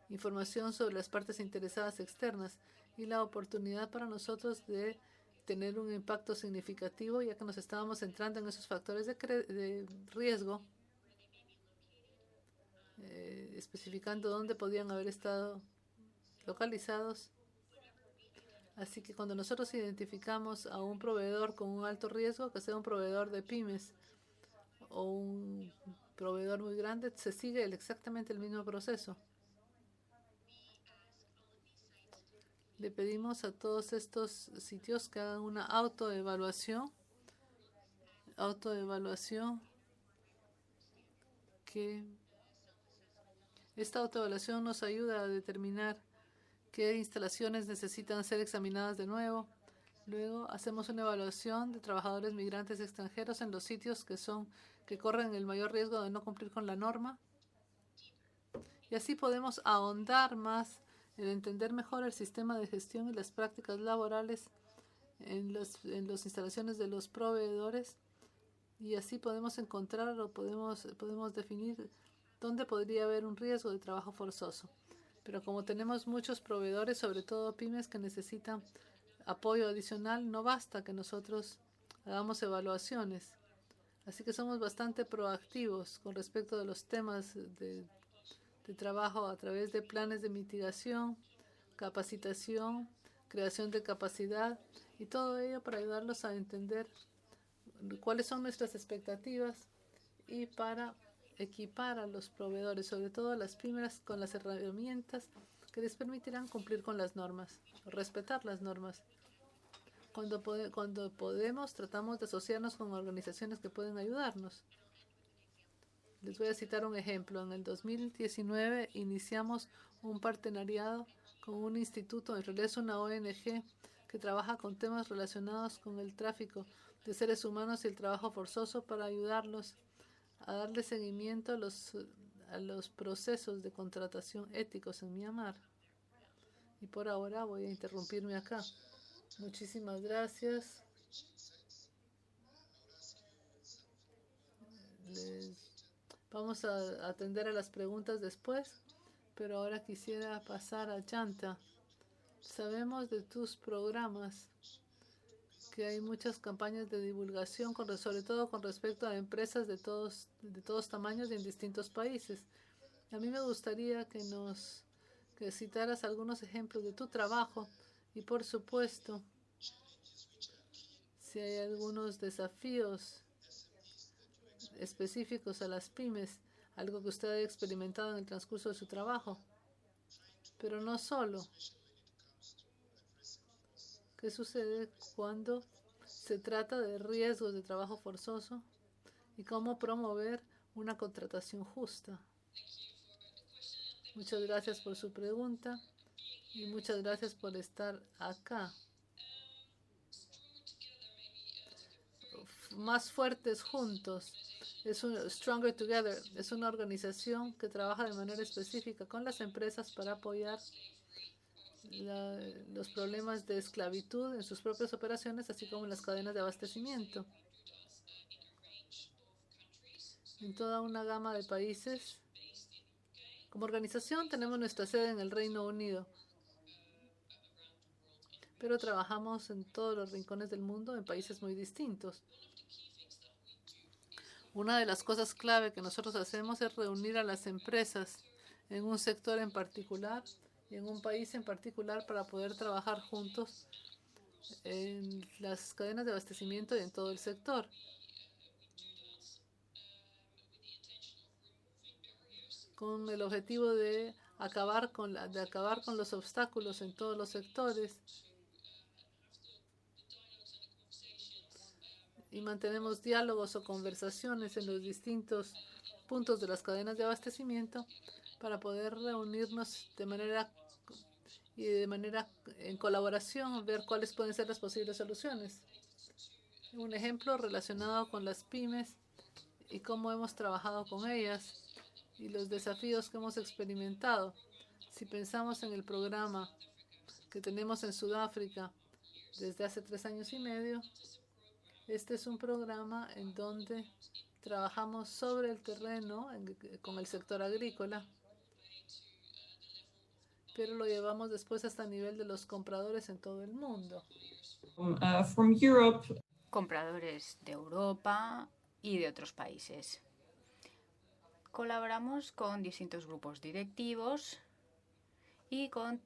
información sobre las partes interesadas externas y la oportunidad para nosotros de tener un impacto significativo, ya que nos estábamos centrando en esos factores de riesgo, especificando dónde podían haber estado localizados. Así que cuando nosotros identificamos a un proveedor con un alto riesgo, que sea un proveedor de pymes o un proveedor muy grande, se sigue exactamente el mismo proceso. Le pedimos a todos estos sitios que hagan una autoevaluación, que esta autoevaluación nos ayuda a determinar qué instalaciones necesitan ser examinadas de nuevo. Luego hacemos una evaluación de trabajadores migrantes extranjeros en los sitios que corren el mayor riesgo de no cumplir con la norma. Y así podemos ahondar más en entender mejor el sistema de gestión y las prácticas laborales en las instalaciones de los proveedores. Y así podemos encontrar o podemos definir dónde podría haber un riesgo de trabajo forzoso. Pero como tenemos muchos proveedores, sobre todo pymes, que necesitan apoyo adicional, no basta que nosotros hagamos evaluaciones. Así que somos bastante proactivos con respecto de los temas de trabajo a través de planes de mitigación, capacitación, creación de capacidad y todo ello para ayudarlos a entender cuáles son nuestras expectativas y para equipar a los proveedores, sobre todo a las pymes, con las herramientas que les permitirán cumplir con las normas, respetar las normas. Cuando podemos, tratamos de asociarnos con organizaciones que pueden ayudarnos. Les voy a citar un ejemplo. En el 2019 iniciamos un partenariado con un instituto, en realidad es una ONG, que trabaja con temas relacionados con el tráfico de seres humanos y el trabajo forzoso para ayudarlos a darle seguimiento a los procesos de contratación éticos en Myanmar. Y por ahora voy a interrumpirme acá. Muchísimas gracias. Vamos a atender a las preguntas después, pero ahora quisiera pasar a Chanta. Sabemos de tus programas que hay muchas campañas de divulgación, sobre todo con respecto a empresas de todos tamaños y en distintos países. A mí me gustaría que citaras algunos ejemplos de tu trabajo y, por supuesto, si hay algunos desafíos específicos a las pymes, algo que usted ha experimentado en el transcurso de su trabajo. Pero no solo. ¿Qué sucede cuando se trata de riesgos de trabajo forzoso y cómo promover una contratación justa? Muchas gracias por su pregunta y muchas gracias por estar acá. más fuertes juntos. Stronger Together es una organización que trabaja de manera específica con las empresas para apoyar los problemas de esclavitud en sus propias operaciones, así como en las cadenas de abastecimiento. En toda una gama de países. Como organización tenemos nuestra sede en el Reino Unido, pero trabajamos en todos los rincones del mundo en países muy distintos. Una de las cosas clave que nosotros hacemos es reunir a las empresas en un sector en particular y en un país en particular para poder trabajar juntos en las cadenas de abastecimiento y en todo el sector. Con el objetivo de acabar con los obstáculos en todos los sectores. Y mantenemos diálogos o conversaciones en los distintos puntos de las cadenas de abastecimiento para poder reunirnos de manera en colaboración, ver cuáles pueden ser las posibles soluciones. Un ejemplo relacionado con las pymes y cómo hemos trabajado con ellas y los desafíos que hemos experimentado. Si pensamos en el programa que tenemos en Sudáfrica desde hace 3 años y medio, este es un programa en donde trabajamos sobre el terreno con el sector agrícola, pero lo llevamos después hasta el nivel de los compradores en todo el mundo. From Europe. Compradores de Europa y de otros países. Colaboramos con distintos grupos directivos y con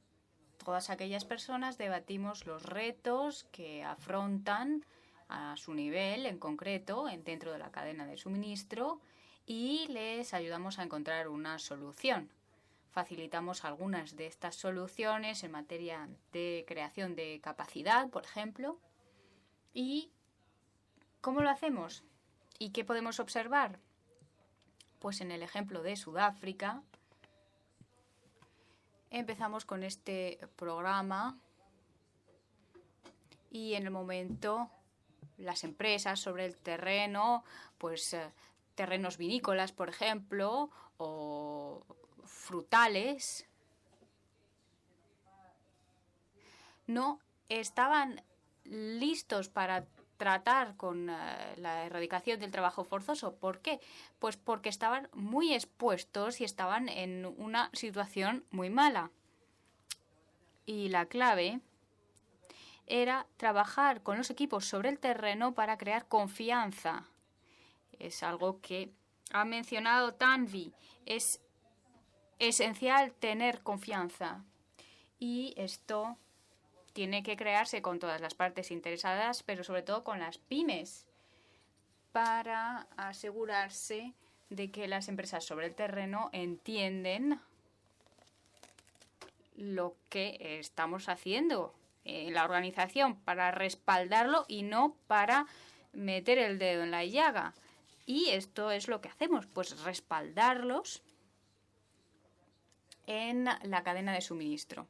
todas aquellas personas debatimos los retos que afrontan a su nivel en concreto dentro de la cadena de suministro y les ayudamos a encontrar una solución. Facilitamos algunas de estas soluciones en materia de creación de capacidad, por ejemplo. ¿Y cómo lo hacemos? ¿Y qué podemos observar? Pues en el ejemplo de Sudáfrica, empezamos con este programa y en el momento las empresas sobre el terreno, pues terrenos vinícolas, por ejemplo, o frutales, no estaban listos para tratar con la erradicación del trabajo forzoso. ¿Por qué? Pues porque estaban muy expuestos y estaban en una situación muy mala. Y la clave era trabajar con los equipos sobre el terreno para crear confianza. Es algo que ha mencionado Tanvi. Es esencial tener confianza. Y esto tiene que crearse con todas las partes interesadas, pero sobre todo con las pymes, para asegurarse de que las empresas sobre el terreno entienden lo que estamos haciendo en la organización para respaldarlo y no para meter el dedo en la llaga. Y esto es lo que hacemos, pues respaldarlos en la cadena de suministro.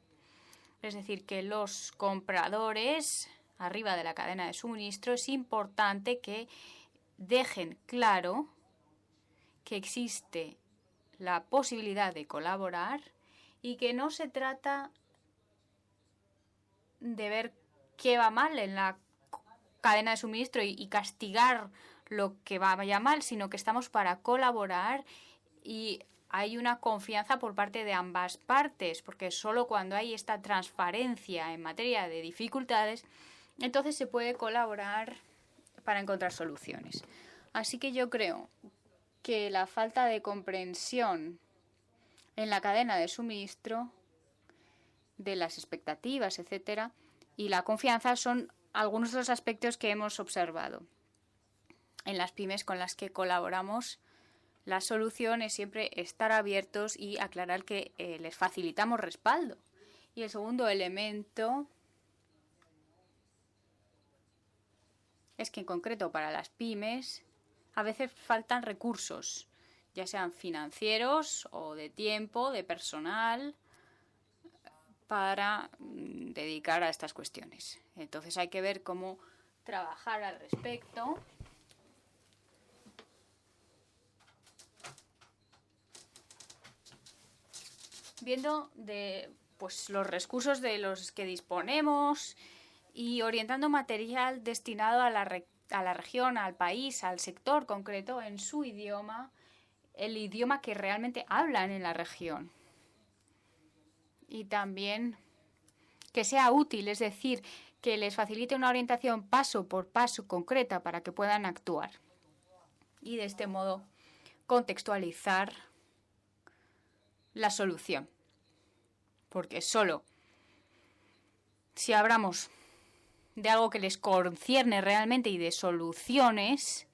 Es decir, que los compradores arriba de la cadena de suministro es importante que dejen claro que existe la posibilidad de colaborar y que no se trata de ver qué va mal en la cadena de suministro y castigar lo que vaya mal, sino que estamos para colaborar y hay una confianza por parte de ambas partes, porque solo cuando hay esta transparencia en materia de dificultades, entonces se puede colaborar para encontrar soluciones. Así que yo creo que la falta de comprensión en la cadena de suministro de las expectativas, etcétera, y la confianza son algunos de los aspectos que hemos observado en las pymes con las que colaboramos. La solución es siempre estar abiertos y aclarar que les facilitamos respaldo. Y el segundo elemento es que en concreto para las pymes a veces faltan recursos, ya sean financieros o de tiempo, de personal, para dedicar a estas cuestiones. Entonces hay que ver cómo trabajar al respecto viendo los recursos de los que disponemos y orientando material destinado a la región, al país, al sector concreto, en su idioma, el idioma que realmente hablan en la región. Y también que sea útil, es decir, que les facilite una orientación paso por paso concreta para que puedan actuar. Y de este modo contextualizar la solución. Porque solo si hablamos de algo que les concierne realmente y de soluciones,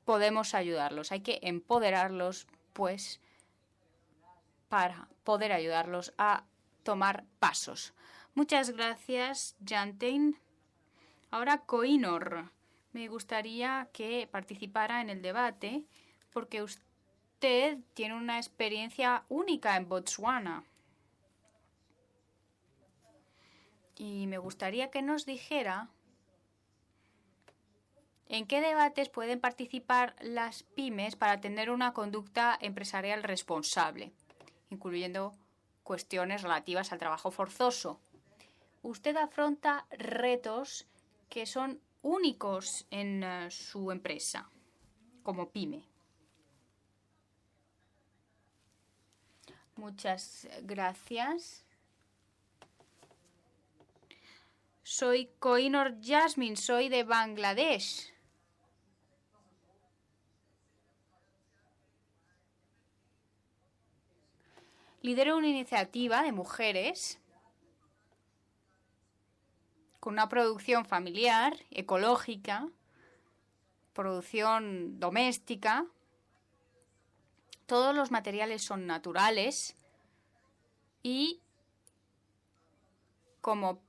podemos ayudarlos. Hay que empoderarlos, pues, para poder ayudarlos a tomar pasos. Muchas gracias, Jantein. Ahora, Koinor. Me gustaría que participara en el debate porque usted tiene una experiencia única en Botswana. Y me gustaría que nos dijera en qué debates pueden participar las pymes para tener una conducta empresarial responsable, incluyendo cuestiones relativas al trabajo forzoso. Usted afronta retos que son únicos en su empresa, como pyme. Muchas gracias. Soy Koinor Jasmine, soy de Bangladesh. Lidero una iniciativa de mujeres con una producción familiar, ecológica, producción doméstica. Todos los materiales son naturales y como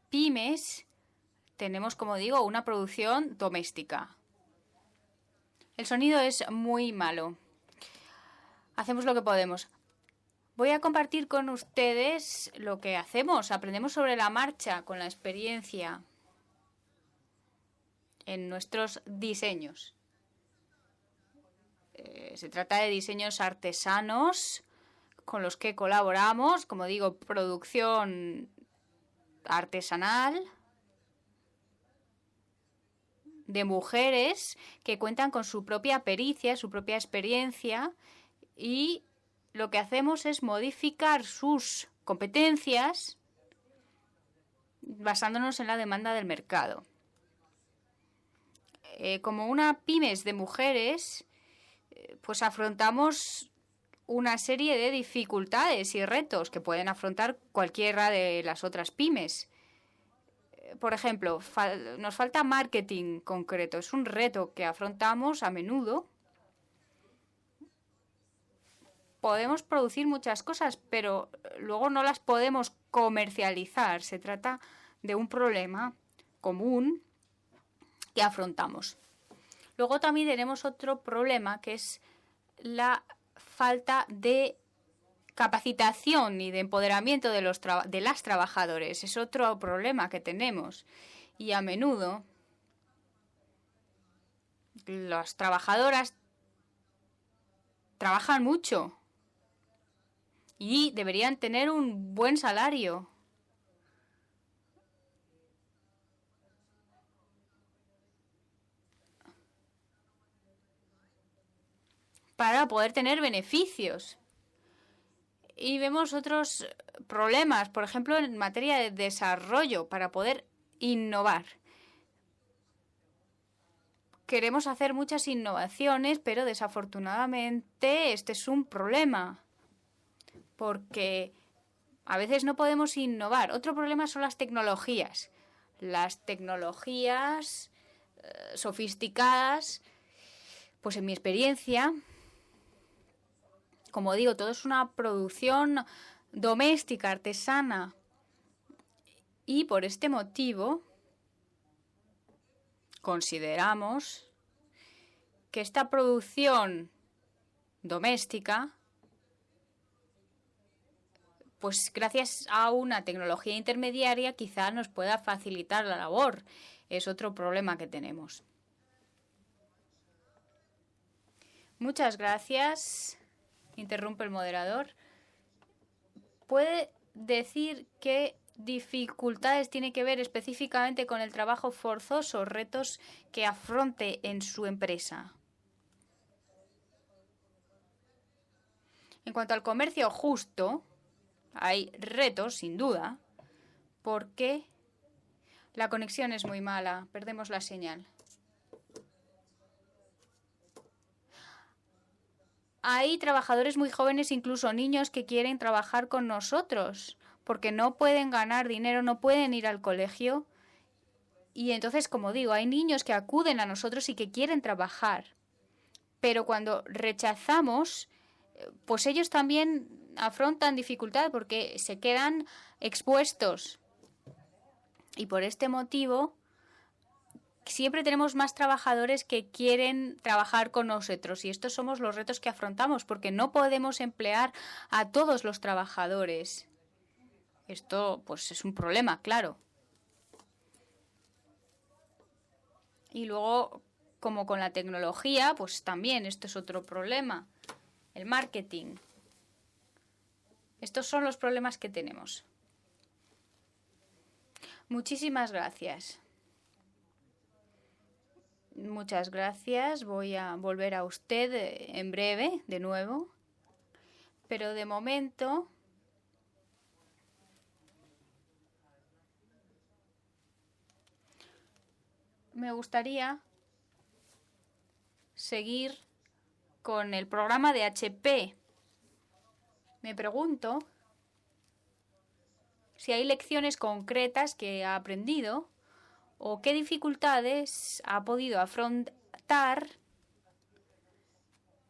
pymes tenemos, como digo, una producción doméstica. El sonido es muy malo. Hacemos lo que podemos. Voy a compartir con ustedes lo que hacemos. Aprendemos sobre la marcha con la experiencia en nuestros diseños. Se trata de diseños artesanos con los que colaboramos, como digo, producción artesanal de mujeres que cuentan con su propia pericia, su propia experiencia, y lo que hacemos es modificar sus competencias basándonos en la demanda del mercado. Como una pymes de mujeres, pues afrontamos una serie de dificultades y retos que pueden afrontar cualquiera de las otras pymes. Por ejemplo, nos falta marketing concreto. Es un reto que afrontamos a menudo. Podemos producir muchas cosas, pero luego no las podemos comercializar. Se trata de un problema común que afrontamos. Luego también tenemos otro problema, que es la falta de capacitación y de empoderamiento de las trabajadores. Es otro problema que tenemos. Y a menudo las trabajadoras trabajan mucho y deberían tener un buen salario. Para poder tener beneficios. Y vemos otros problemas, por ejemplo, en materia de desarrollo, para poder innovar. Queremos hacer muchas innovaciones, pero desafortunadamente este es un problema, porque a veces no podemos innovar. Otro problema son las tecnologías. Las tecnologías sofisticadas, pues en mi experiencia, como digo, todo es una producción doméstica, artesana. Y por este motivo consideramos que esta producción doméstica, pues gracias a una tecnología intermediaria, quizá nos pueda facilitar la labor. Es otro problema que tenemos. Muchas gracias. Interrumpe el moderador. ¿Puede decir qué dificultades tiene que ver específicamente con el trabajo forzoso, retos que afronte en su empresa? En cuanto al comercio justo, hay retos, sin duda, porque la conexión es muy mala, perdemos la señal. Hay trabajadores muy jóvenes, incluso niños, que quieren trabajar con nosotros porque no pueden ganar dinero, no pueden ir al colegio. Y entonces, como digo, hay niños que acuden a nosotros y que quieren trabajar. Pero cuando rechazamos, pues ellos también afrontan dificultad porque se quedan expuestos. Y por este motivo, siempre tenemos más trabajadores que quieren trabajar con nosotros. Y estos somos los retos que afrontamos porque no podemos emplear a todos los trabajadores. Esto, pues, es un problema, claro. Y luego, como con la tecnología, pues también esto es otro problema. El marketing. Estos son los problemas que tenemos. Muchísimas gracias. Muchas gracias. Voy a volver a usted en breve, de nuevo. Pero de momento me gustaría seguir con el programa de HP. Me pregunto si hay lecciones concretas que ha aprendido o qué dificultades ha podido afrontar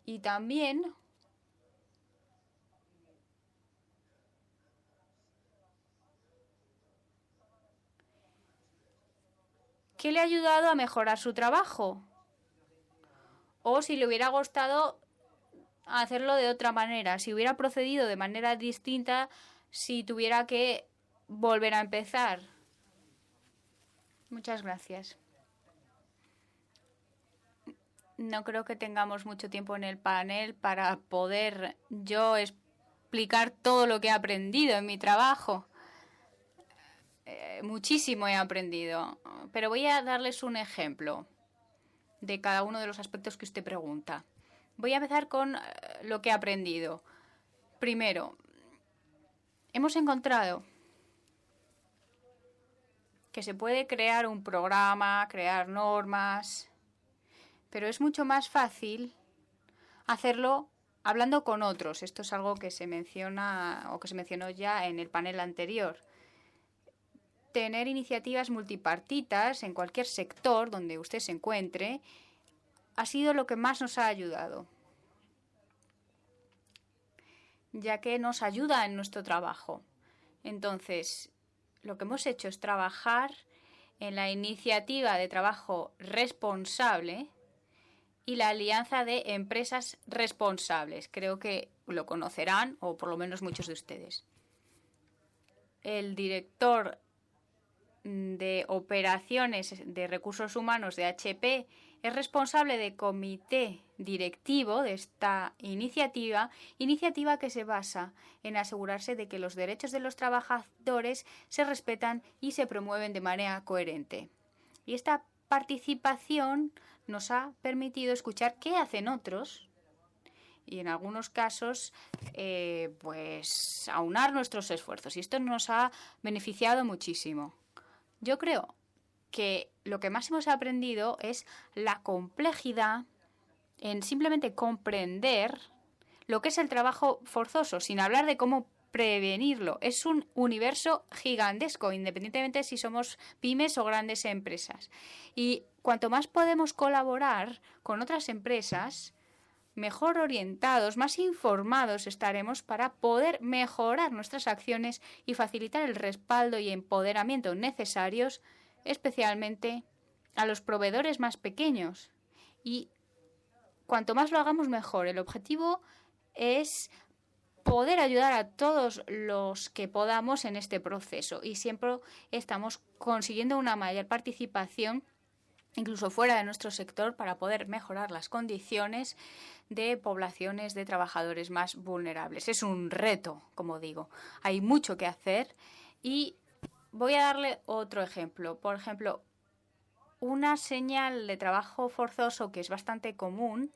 y también qué le ha ayudado a mejorar su trabajo o si le hubiera gustado hacerlo de otra manera, si hubiera procedido de manera distinta, si tuviera que volver a empezar. Muchas gracias. No creo que tengamos mucho tiempo en el panel para poder yo explicar todo lo que he aprendido en mi trabajo. Muchísimo he aprendido, pero voy a darles un ejemplo de cada uno de los aspectos que usted pregunta. Voy a empezar con lo que he aprendido. Primero, hemos encontrado que se puede crear un programa, crear normas, pero es mucho más fácil hacerlo hablando con otros. Esto es algo que se menciona o que se mencionó ya en el panel anterior. Tener iniciativas multipartitas en cualquier sector donde usted se encuentre ha sido lo que más nos ha ayudado, ya que nos ayuda en nuestro trabajo. Entonces, lo que hemos hecho es trabajar en la iniciativa de trabajo responsable y la alianza de empresas responsables. Creo que lo conocerán, o por lo menos muchos de ustedes. El director de operaciones de recursos humanos de HP es responsable del comité directivo de esta iniciativa que se basa en asegurarse de que los derechos de los trabajadores se respetan y se promueven de manera coherente. Y esta participación nos ha permitido escuchar qué hacen otros y en algunos casos pues aunar nuestros esfuerzos. Y esto nos ha beneficiado muchísimo. Yo creo que lo que más hemos aprendido es la complejidad en simplemente comprender lo que es el trabajo forzoso, sin hablar de cómo prevenirlo. Es un universo gigantesco, independientemente si somos pymes o grandes empresas. Y cuanto más podemos colaborar con otras empresas, mejor orientados, más informados estaremos para poder mejorar nuestras acciones y facilitar el respaldo y empoderamiento necesarios, especialmente a los proveedores más pequeños. Y cuanto más lo hagamos, mejor. El objetivo es poder ayudar a todos los que podamos en este proceso y siempre estamos consiguiendo una mayor participación incluso fuera de nuestro sector, para poder mejorar las condiciones de poblaciones de trabajadores más vulnerables. Es un reto, como digo. Hay mucho que hacer y voy a darle otro ejemplo. Por ejemplo, una señal de trabajo forzoso que es bastante común,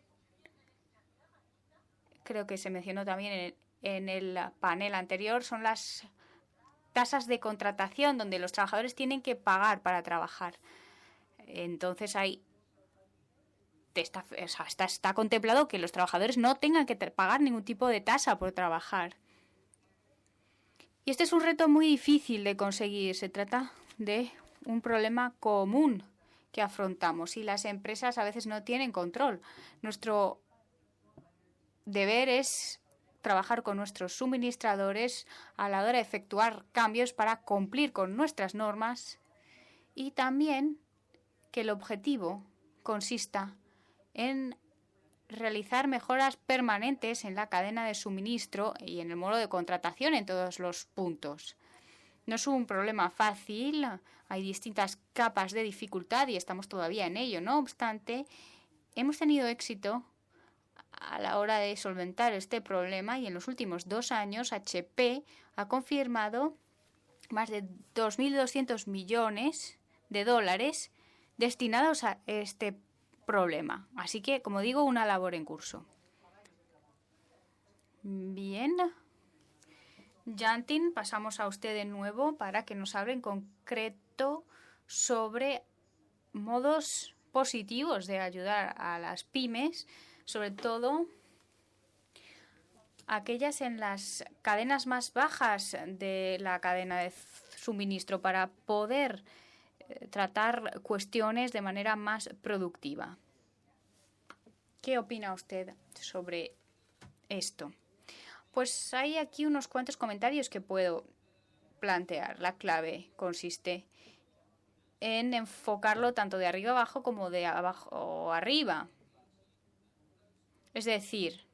creo que se mencionó también en el panel anterior, son las tasas de contratación donde los trabajadores tienen que pagar para trabajar. Entonces está contemplado que los trabajadores no tengan que pagar ningún tipo de tasa por trabajar. Y este es un reto muy difícil de conseguir. Se trata de un problema común que afrontamos y las empresas a veces no tienen control. Nuestro deber es trabajar con nuestros suministradores a la hora de efectuar cambios para cumplir con nuestras normas y también que el objetivo consista en realizar mejoras permanentes en la cadena de suministro y en el modo de contratación en todos los puntos. No es un problema fácil, hay distintas capas de dificultad y estamos todavía en ello. No obstante, hemos tenido éxito a la hora de solventar este problema y en los últimos 2 años HP ha confirmado más de 2.200 millones de dólares destinados a este problema. Así que, como digo, una labor en curso. Bien. Jantin, pasamos a usted de nuevo para que nos hable en concreto sobre modos positivos de ayudar a las pymes, sobre todo aquellas en las cadenas más bajas de la cadena de suministro para poder tratar cuestiones de manera más productiva. ¿Qué opina usted sobre esto? Pues hay aquí unos cuantos comentarios que puedo plantear. La clave consiste en enfocarlo tanto de arriba abajo como de abajo arriba. Es decir,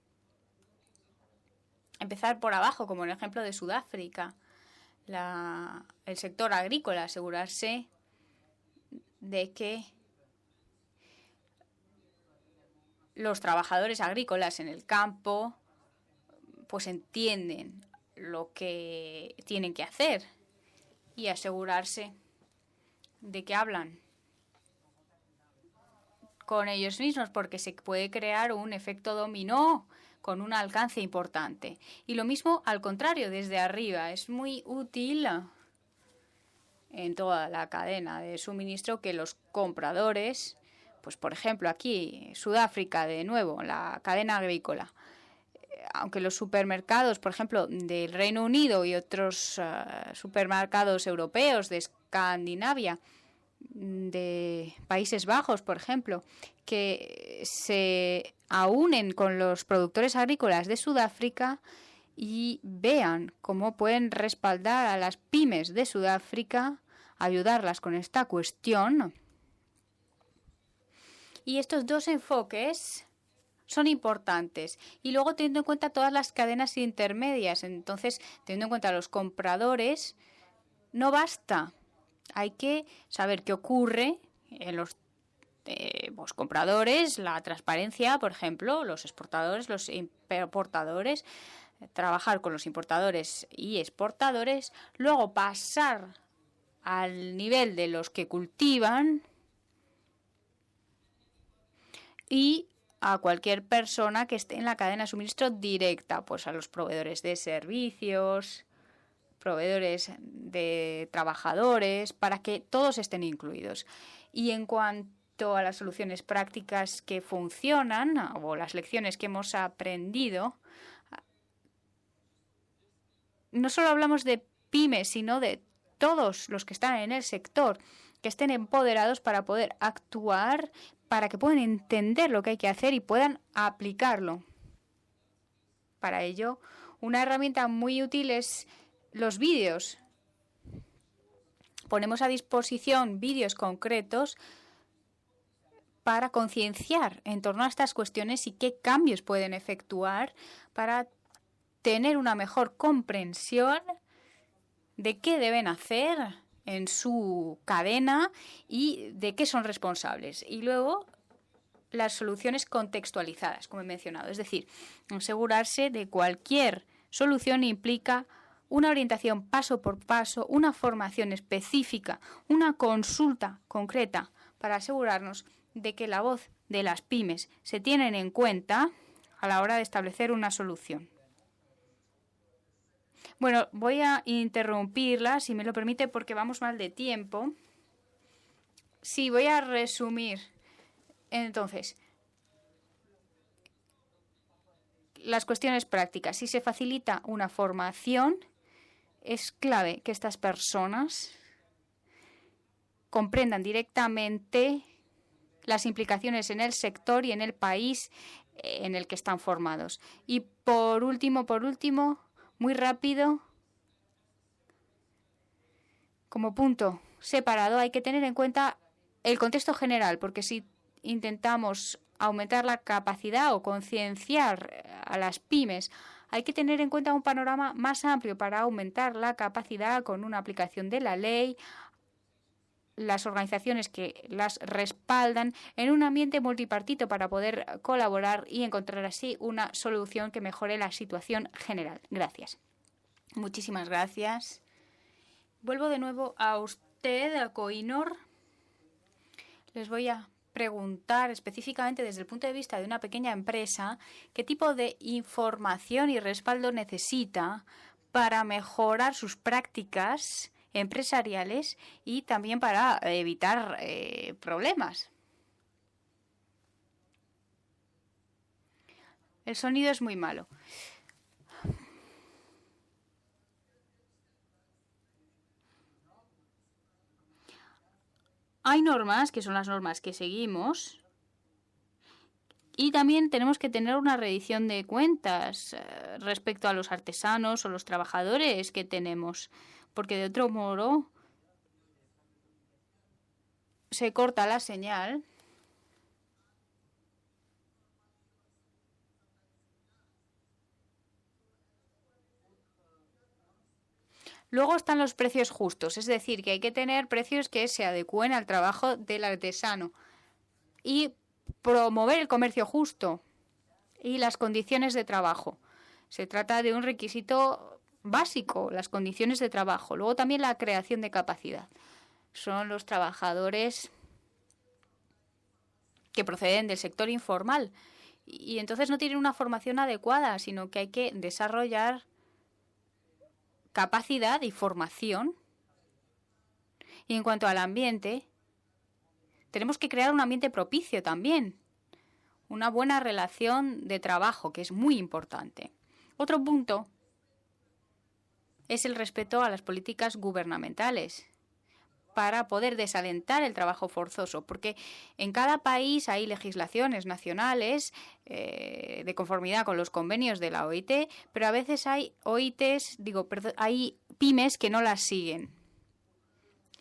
empezar por abajo, como en el ejemplo de Sudáfrica. El sector agrícola, asegurarse de que los trabajadores agrícolas en el campo pues entienden lo que tienen que hacer y asegurarse de que hablan con ellos mismos, porque se puede crear un efecto dominó con un alcance importante. Y lo mismo al contrario, desde arriba. Es muy útil en toda la cadena de suministro que los compradores, pues por ejemplo aquí Sudáfrica de nuevo, la cadena agrícola, aunque los supermercados, por ejemplo, del Reino Unido y otros supermercados europeos de Escandinavia, de Países Bajos, por ejemplo, que se aúnen con los productores agrícolas de Sudáfrica y vean cómo pueden respaldar a las pymes de Sudáfrica, ayudarlas con esta cuestión. Y estos dos enfoques son importantes. Y luego teniendo en cuenta todas las cadenas intermedias. Entonces, teniendo en cuenta los compradores, no basta. Hay que saber qué ocurre en los compradores, la transparencia, por ejemplo, los exportadores, los importadores, trabajar con los importadores y exportadores, luego pasar al nivel de los que cultivan y a cualquier persona que esté en la cadena de suministro directa, pues a los proveedores de servicios, proveedores de trabajadores, para que todos estén incluidos. Y en cuanto a las soluciones prácticas que funcionan o las lecciones que hemos aprendido, no solo hablamos de pymes, sino de todos los que están en el sector, que estén empoderados para poder actuar, para que puedan entender lo que hay que hacer y puedan aplicarlo. Para ello, una herramienta muy útil es los vídeos. Ponemos a disposición vídeos concretos para concienciar en torno a estas cuestiones y qué cambios pueden efectuar para tener una mejor comprensión de qué deben hacer en su cadena y de qué son responsables. Y luego las soluciones contextualizadas, como he mencionado. Es decir, asegurarse de cualquier solución implica una orientación paso por paso, una formación específica, una consulta concreta para asegurarnos de que la voz de las pymes se tienen en cuenta a la hora de establecer una solución. Bueno, voy a interrumpirla, si me lo permite, porque vamos mal de tiempo. Sí, voy a resumir. Entonces, las cuestiones prácticas. Si se facilita una formación, es clave que estas personas comprendan directamente las implicaciones en el sector y en el país en el que están formados. Y por último, muy rápido, como punto separado, hay que tener en cuenta el contexto general, porque si intentamos aumentar la capacidad o concienciar a las pymes, hay que tener en cuenta un panorama más amplio para aumentar la capacidad con una aplicación de la ley, las organizaciones que las respaldan en un ambiente multipartito para poder colaborar y encontrar así una solución que mejore la situación general. Gracias. Muchísimas gracias. Vuelvo de nuevo a usted, a Koinor. Les voy a preguntar específicamente desde el punto de vista de una pequeña empresa qué tipo de información y respaldo necesita para mejorar sus prácticas empresariales y también para evitar problemas. El sonido es muy malo. Hay normas, que son las normas que seguimos, y también tenemos que tener una rendición de cuentas respecto a los artesanos o los trabajadores que tenemos, porque de otro modo se corta la señal. Luego están los precios justos, es decir, que hay que tener precios que se adecúen al trabajo del artesano y promover el comercio justo y las condiciones de trabajo. Se trata de un requisito básico, las condiciones de trabajo. Luego también la creación de capacidad. Son los trabajadores que proceden del sector informal y entonces no tienen una formación adecuada, sino que hay que desarrollar capacidad y formación. Y en cuanto al ambiente, tenemos que crear un ambiente propicio también. Una buena relación de trabajo, que es muy importante. Otro punto es el respeto a las políticas gubernamentales para poder desalentar el trabajo forzoso, porque en cada país hay legislaciones nacionales de conformidad con los convenios de la OIT, pero a veces hay hay pymes que no las siguen.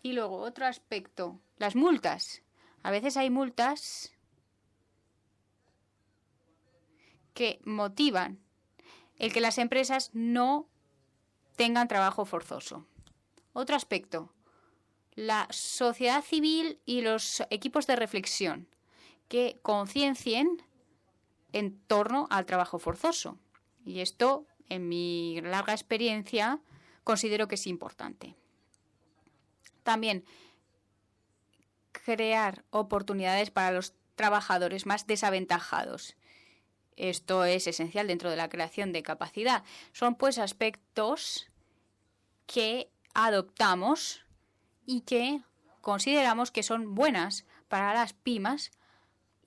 Y luego otro aspecto, las multas. A veces hay multas que motivan el que las empresas no tengan trabajo forzoso. Otro aspecto, la sociedad civil y los equipos de reflexión que conciencien en torno al trabajo forzoso. Y esto, en mi larga experiencia, considero que es importante. También crear oportunidades para los trabajadores más desaventajados. Esto es esencial dentro de la creación de capacidad. Son pues aspectos que adoptamos y que consideramos que son buenas para las pymes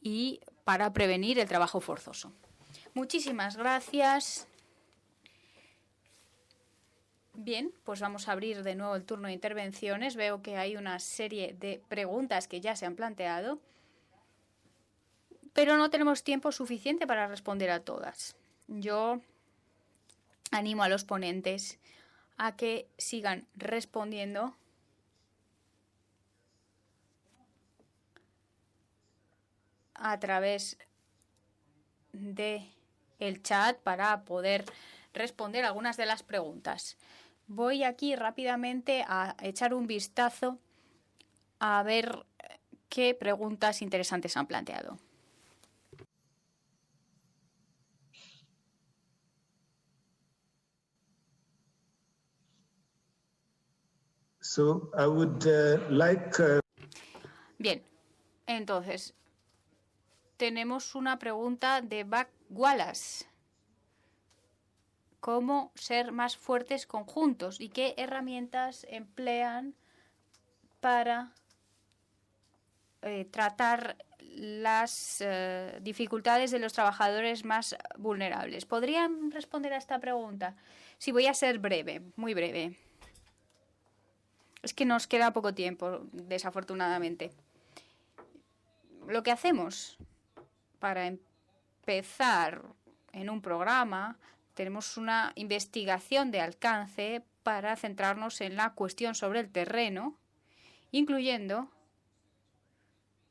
y para prevenir el trabajo forzoso. Muchísimas gracias. Bien, pues vamos a abrir de nuevo el turno de intervenciones. Veo que hay una serie de preguntas que ya se han planteado, pero no tenemos tiempo suficiente para responder a todas. Yo animo a los ponentes a que sigan respondiendo a través de el chat para poder responder algunas de las preguntas. Voy aquí rápidamente a echar un vistazo a ver qué preguntas interesantes han planteado. So I would Bien, entonces tenemos una pregunta de Buck Wallace. ¿Cómo ser más fuertes conjuntos y qué herramientas emplean para tratar las dificultades de los trabajadores más vulnerables? ¿Podrían responder a esta pregunta? Sí, voy a ser breve, muy breve. Es que nos queda poco tiempo, desafortunadamente. Lo que hacemos para empezar en un programa, tenemos una investigación de alcance para centrarnos en la cuestión sobre el terreno, incluyendo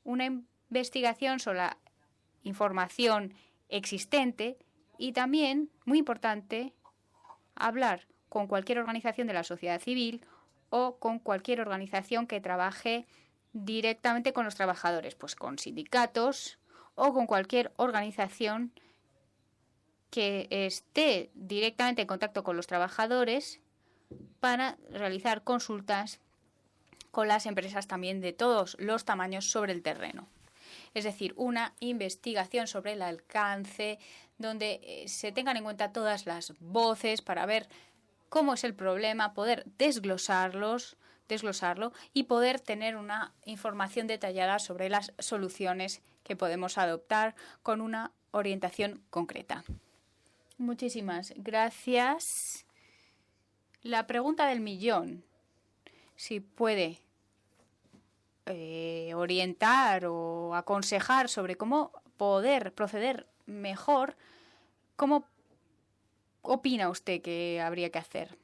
una investigación sobre la información existente y también, muy importante, hablar con cualquier organización de la sociedad civil o con cualquier organización que trabaje directamente con los trabajadores, pues con sindicatos o con cualquier organización que esté directamente en contacto con los trabajadores para realizar consultas con las empresas también de todos los tamaños sobre el terreno. Es decir, una investigación sobre el alcance donde se tengan en cuenta todas las voces para ver cómo es el problema, poder desglosarlo y poder tener una información detallada sobre las soluciones que podemos adoptar con una orientación concreta. Muchísimas gracias. La pregunta del millón, si puede orientar o aconsejar sobre cómo poder proceder mejor, ¿cómo opina usted que habría que hacer?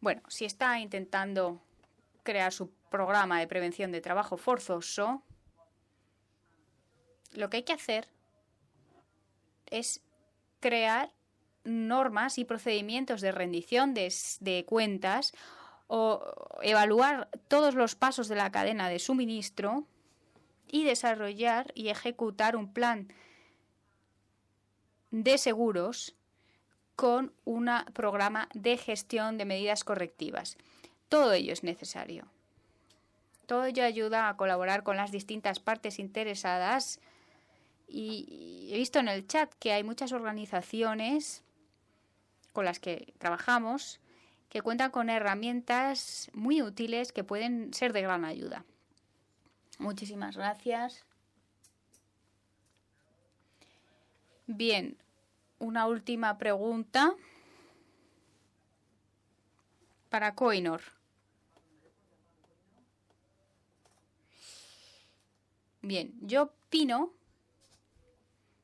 Bueno, si está intentando crear su programa de prevención de trabajo forzoso, lo que hay que hacer es crear normas y procedimientos de rendición de cuentas o evaluar todos los pasos de la cadena de suministro y desarrollar y ejecutar un plan de seguros con un programa de gestión de medidas correctivas. Todo ello es necesario. Todo ello ayuda a colaborar con las distintas partes interesadas. Y he visto en el chat que hay muchas organizaciones con las que trabajamos que cuentan con herramientas muy útiles que pueden ser de gran ayuda. Muchísimas gracias. Bien, una última pregunta para Koinor. Bien, yo opino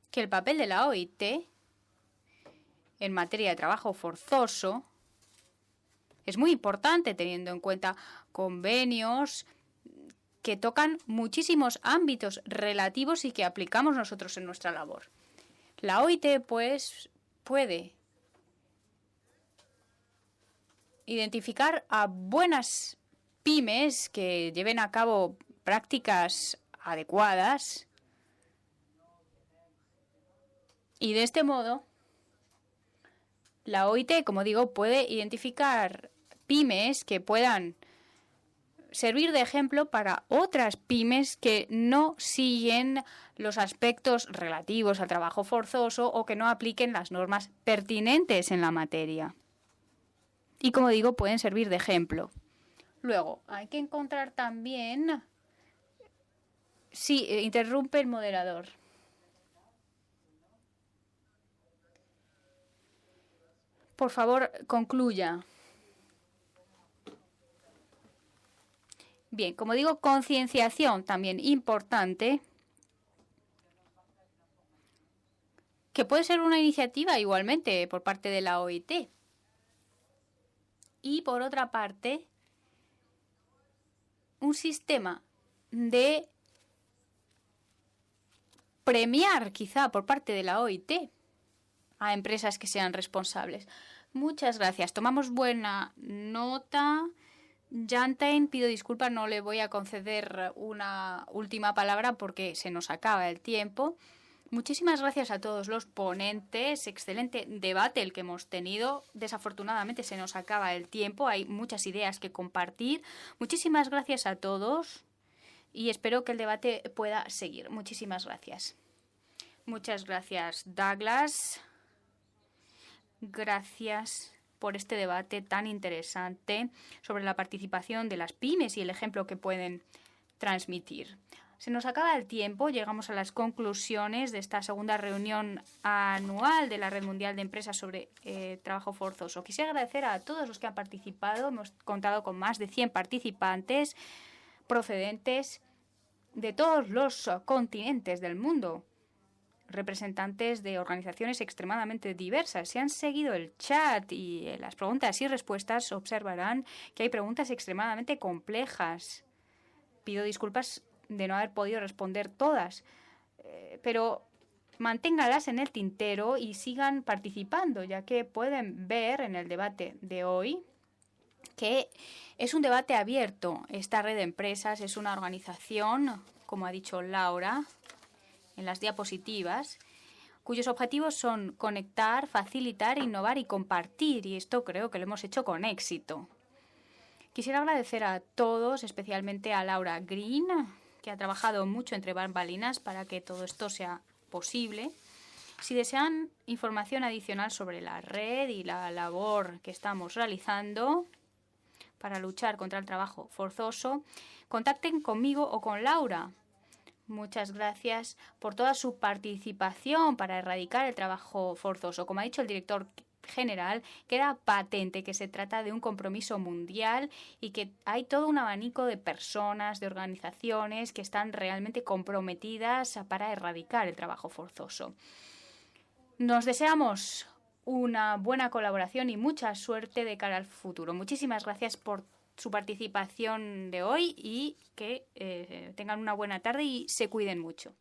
que el papel de la OIT en materia de trabajo forzoso es muy importante, teniendo en cuenta convenios que tocan muchísimos ámbitos relativos y que aplicamos nosotros en nuestra labor. La OIT, pues, puede identificar a buenas pymes que lleven a cabo prácticas adecuadas y de este modo la OIT, como digo, puede identificar pymes que puedan servir de ejemplo para otras pymes que no siguen los aspectos relativos al trabajo forzoso o que no apliquen las normas pertinentes en la materia. Y como digo, pueden servir de ejemplo. Luego, hay que encontrar también... Sí, interrumpe el moderador. Por favor, concluya. Bien, como digo, concienciación también importante, que puede ser una iniciativa igualmente por parte de la OIT. Y por otra parte, un sistema de premiar quizá por parte de la OIT a empresas que sean responsables. Muchas gracias. Tomamos buena nota. Jantain, pido disculpas, no le voy a conceder una última palabra porque se nos acaba el tiempo. Muchísimas gracias a todos los ponentes. Excelente debate el que hemos tenido. Desafortunadamente se nos acaba el tiempo. Hay muchas ideas que compartir. Muchísimas gracias a todos y espero que el debate pueda seguir. Muchísimas gracias. Muchas gracias, Douglas. Gracias por este debate tan interesante sobre la participación de las pymes y el ejemplo que pueden transmitir. Se nos acaba el tiempo, llegamos a las conclusiones de esta segunda reunión anual de la Red Mundial de Empresas sobre Trabajo Forzoso. Quisiera agradecer a todos los que han participado. Hemos contado con más de 100 participantes procedentes de todos los continentes del mundo, representantes de organizaciones extremadamente diversas. Si han seguido el chat y las preguntas y respuestas, observarán que hay preguntas extremadamente complejas. Pido disculpas de no haber podido responder todas, pero manténgalas en el tintero y sigan participando, ya que pueden ver en el debate de hoy que es un debate abierto. Esta red de empresas es una organización, como ha dicho Laura en las diapositivas, cuyos objetivos son conectar, facilitar, innovar y compartir, y esto creo que lo hemos hecho con éxito. Quisiera agradecer a todos, especialmente a Laura Green, que ha trabajado mucho entre bambalinas para que todo esto sea posible. Si desean información adicional sobre la red y la labor que estamos realizando para luchar contra el trabajo forzoso, contacten conmigo o con Laura. Muchas gracias por toda su participación para erradicar el trabajo forzoso. Como ha dicho el director general, queda patente que se trata de un compromiso mundial y que hay todo un abanico de personas, de organizaciones que están realmente comprometidas para erradicar el trabajo forzoso. Nos deseamos una buena colaboración y mucha suerte de cara al futuro. Muchísimas gracias por su participación de hoy y que tengan una buena tarde y se cuiden mucho.